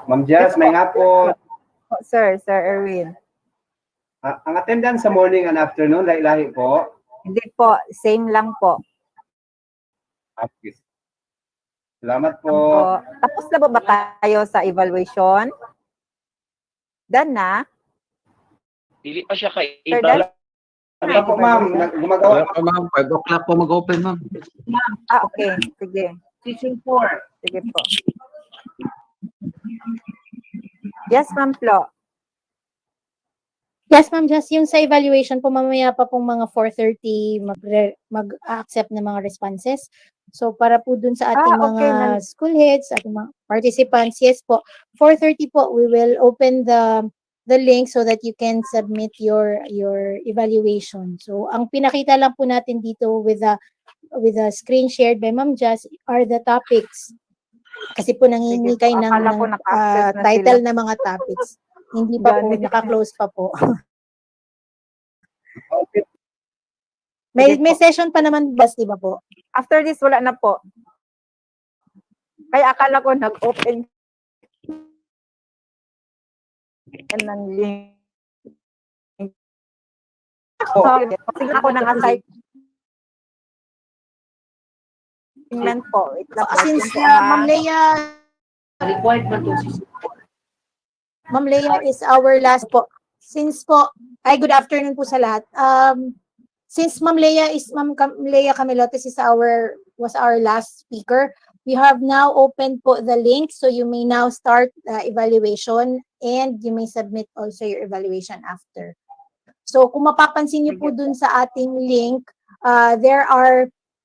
Ma'am Jazz, may nga po. Sir Erwin. Ang attendance sa morning and afternoon, lahi-lahi po. Hindi po, same lang po. Okay. Salamat po. Tapos na ba tayo sa evaluation? Done na? Dili pa siya kay Sir, iba. Ano po, ma'am? Gumagawa Wala pa, ma'am. 5 o'clock po mag-open, ma'am. Okay. Sige. Season 4. Sige po. Yes, Ma'am Flo. Yes, ma'am, just yung sa evaluation po, mamaya pa pong mga 4:30 mag-accept ng mga responses. So, para po dun sa ating Okay, mga school heads, ating mga participants, yes po, 4:30 po, we will open the link so that you can submit your evaluation. So, ang pinakita lang po natin dito with the screen shared by Ma'am Jazz are the topics. Kasi po nangingi kayo ng Akala ko naka-access na title sila. na mga topics. Hindi pa po, Ganun. naka-close pa po. Okay. May Sige po. session pa naman, Bas, di ba po? After this, wala na po. Kaya akala ko nag-open ng link. So, sige po ng assignment po. Wait lang po. Since Ma'am Leia, required ba to? Ma'am Leia is our last po. Since po, good afternoon po sa lahat. Since Ma'am Leia Camilotes was our last speaker, we have now opened po the link, so you may now start evaluation and you may submit also your evaluation after. So kung mapapansin niyo po dun sa ating link,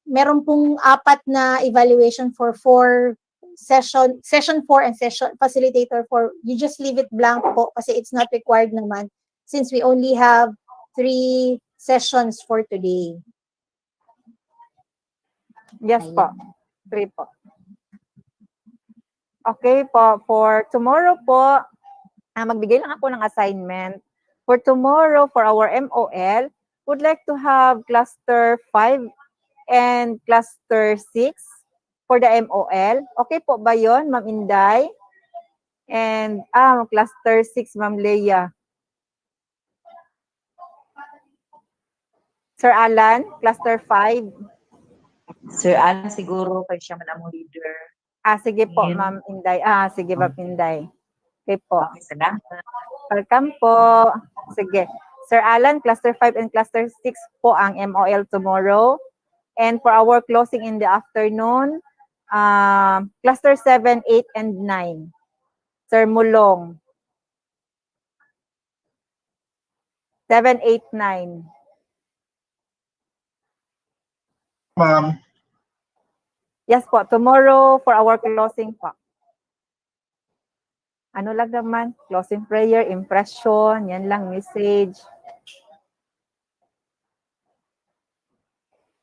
meron pong 4 na evaluation for 4 session 4 and session facilitator 4. You just leave it blank po kasi it's not required naman since we only have 3 sessions for today. Yes po. 3 po. Okay po. For tomorrow po, magbigay lang ako ng assignment. For tomorrow, for our MOL, would like to have cluster 5 and cluster 6 for the MOL. Okay po ba yun, Ma'am Inday? And cluster 6, Ma'am Leia. Sir Alan, cluster 5. Sir Alan, siguro kayo siya man ang leader. Sige po, Ma'am Inday. Sige, Ma'am Inday. Okay po. Okay, salamat. Welcome po. Sige. Sir Alan, cluster 5 and cluster 6 po ang MOL tomorrow. And for our closing in the afternoon, cluster 7, 8, and 9. Sir Mulong. 7, 8, 9. Ma'am. Yes po, tomorrow for our closing po. Ano lang naman, closing prayer, impression, yan lang, message.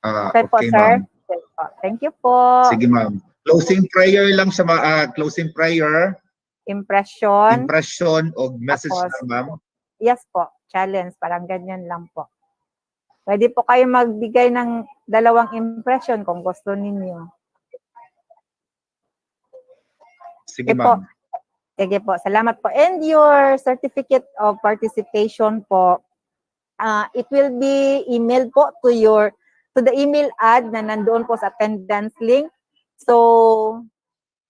Okay po, sir. Ma'am. Okay po. Thank you po. Sige, ma'am. Closing prayer lang sa closing prayer. Impression. Impression o message Tapos, na, ma'am. Yes po, challenge, parang ganyan lang po. Pwede po kayo magbigay ng 2 impression kung gusto ninyo. Sige, Okay po. ma'am. Sige po, salamat po. And your certificate of participation po, it will be emailed po to the email ad na nandoon po sa attendance link. So,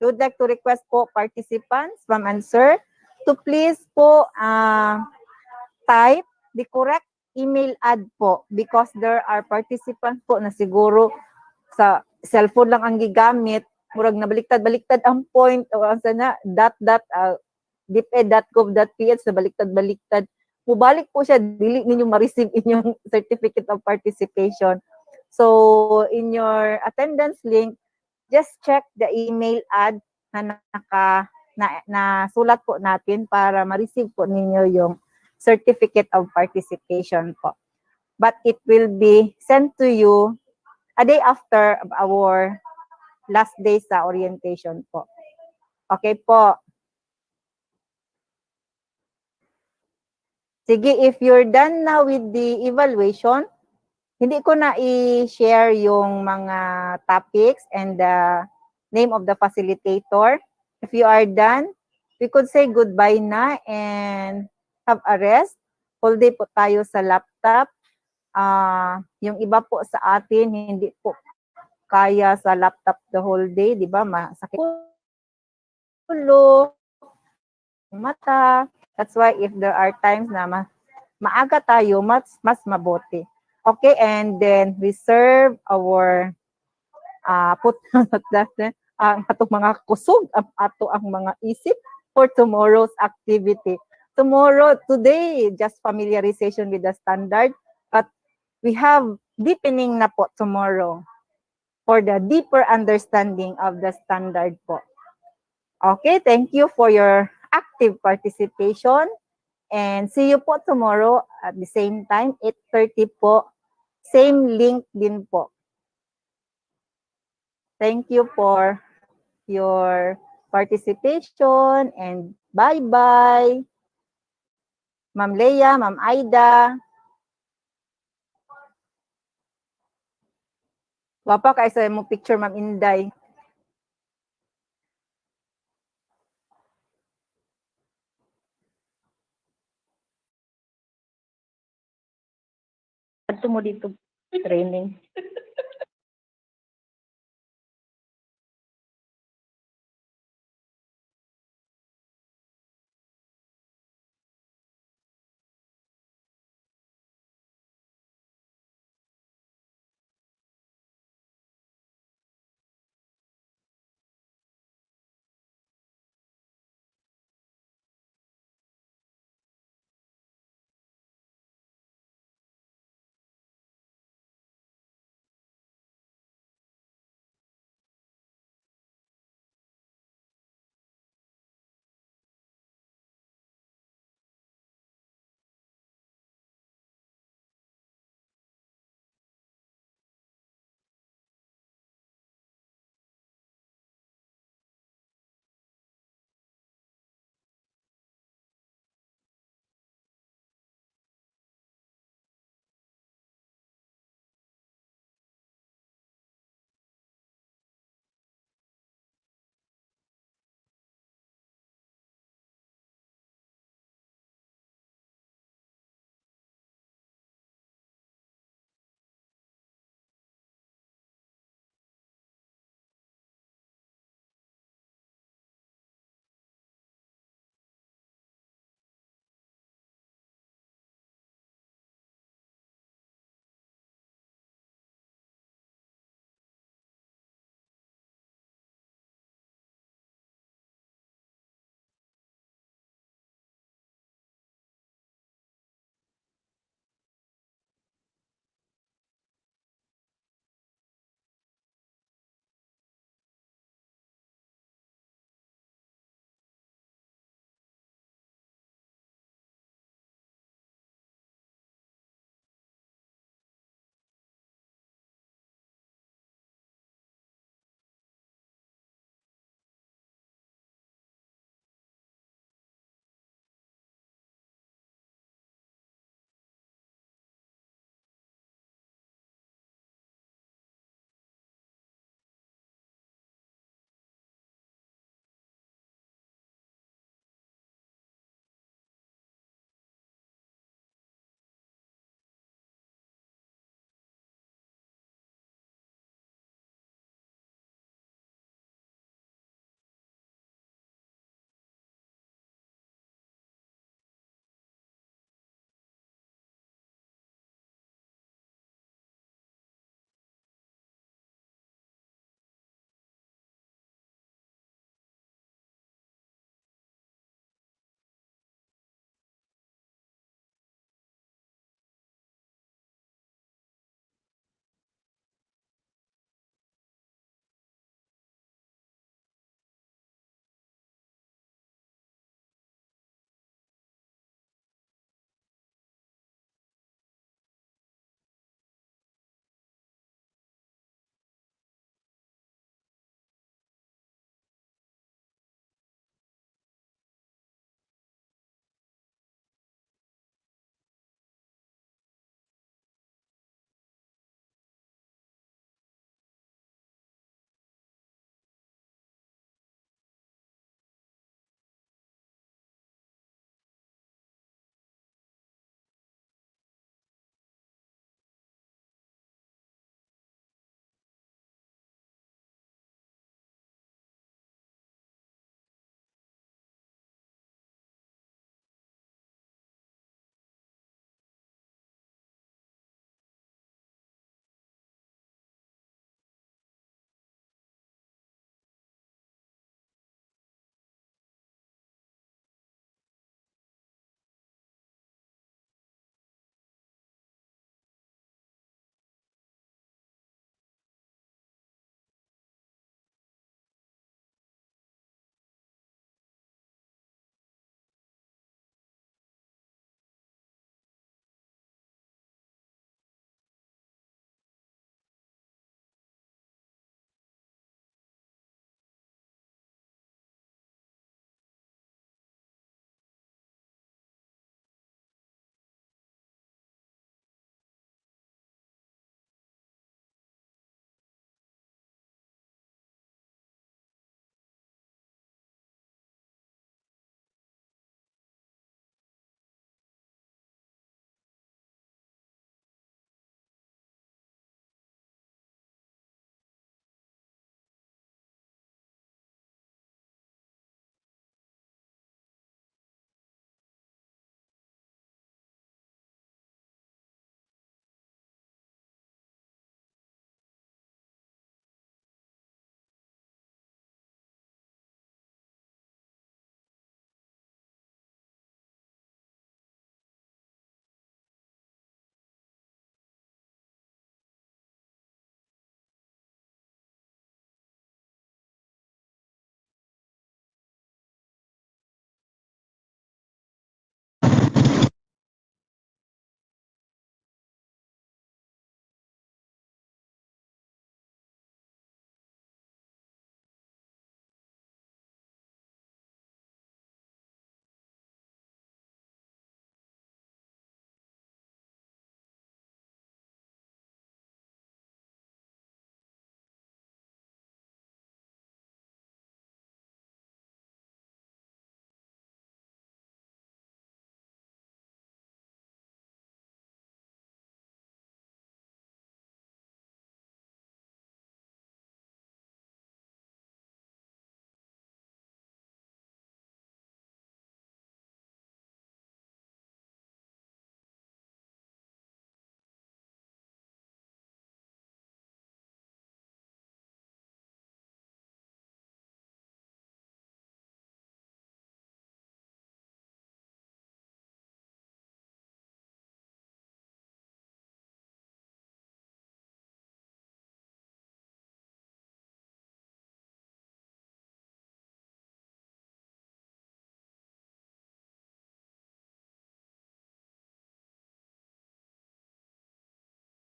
we would like to request po participants, ma'am and sir, to please po type the correct email ad po because there are participants po na siguro sa cellphone lang ang gigamit murag nabaliktad-baliktad ang point o asa na deped.gov.ph na baliktad-baliktad. Mubalik po siya, dili ninyo ma-receive inyong certificate of participation. So, in your attendance link, just check the email ad na sulat po natin para ma-receive po ninyo yung certificate of participation po. But it will be sent to you a day after our last day sa orientation po. Okay po. Sige, if you're done now with the evaluation, hindi ko na i-share yung mga topics and the name of the facilitator. If you are done, we could say goodbye na and have a rest. Whole day po tayo sa laptop. Yung iba po sa atin, hindi po kaya sa laptop the whole day, di ba? Masakit ulo, mata. That's why if there are times na maaga tayo, mas mabuti. Okay, and then reserve our ang atong mga kusog, ang mga isip for tomorrow's activity. Today, just familiarization with the standard, but we have deepening na po tomorrow for the deeper understanding of the standard po. Okay, thank you for your active participation and see you po tomorrow at the same time, 8:30 po. Same link din po. Thank you for your participation and bye-bye. Ma'am Leia, Ma'am Aida. Wapa kayo sa mo picture, Ma'am Inday. Adto mo dito training.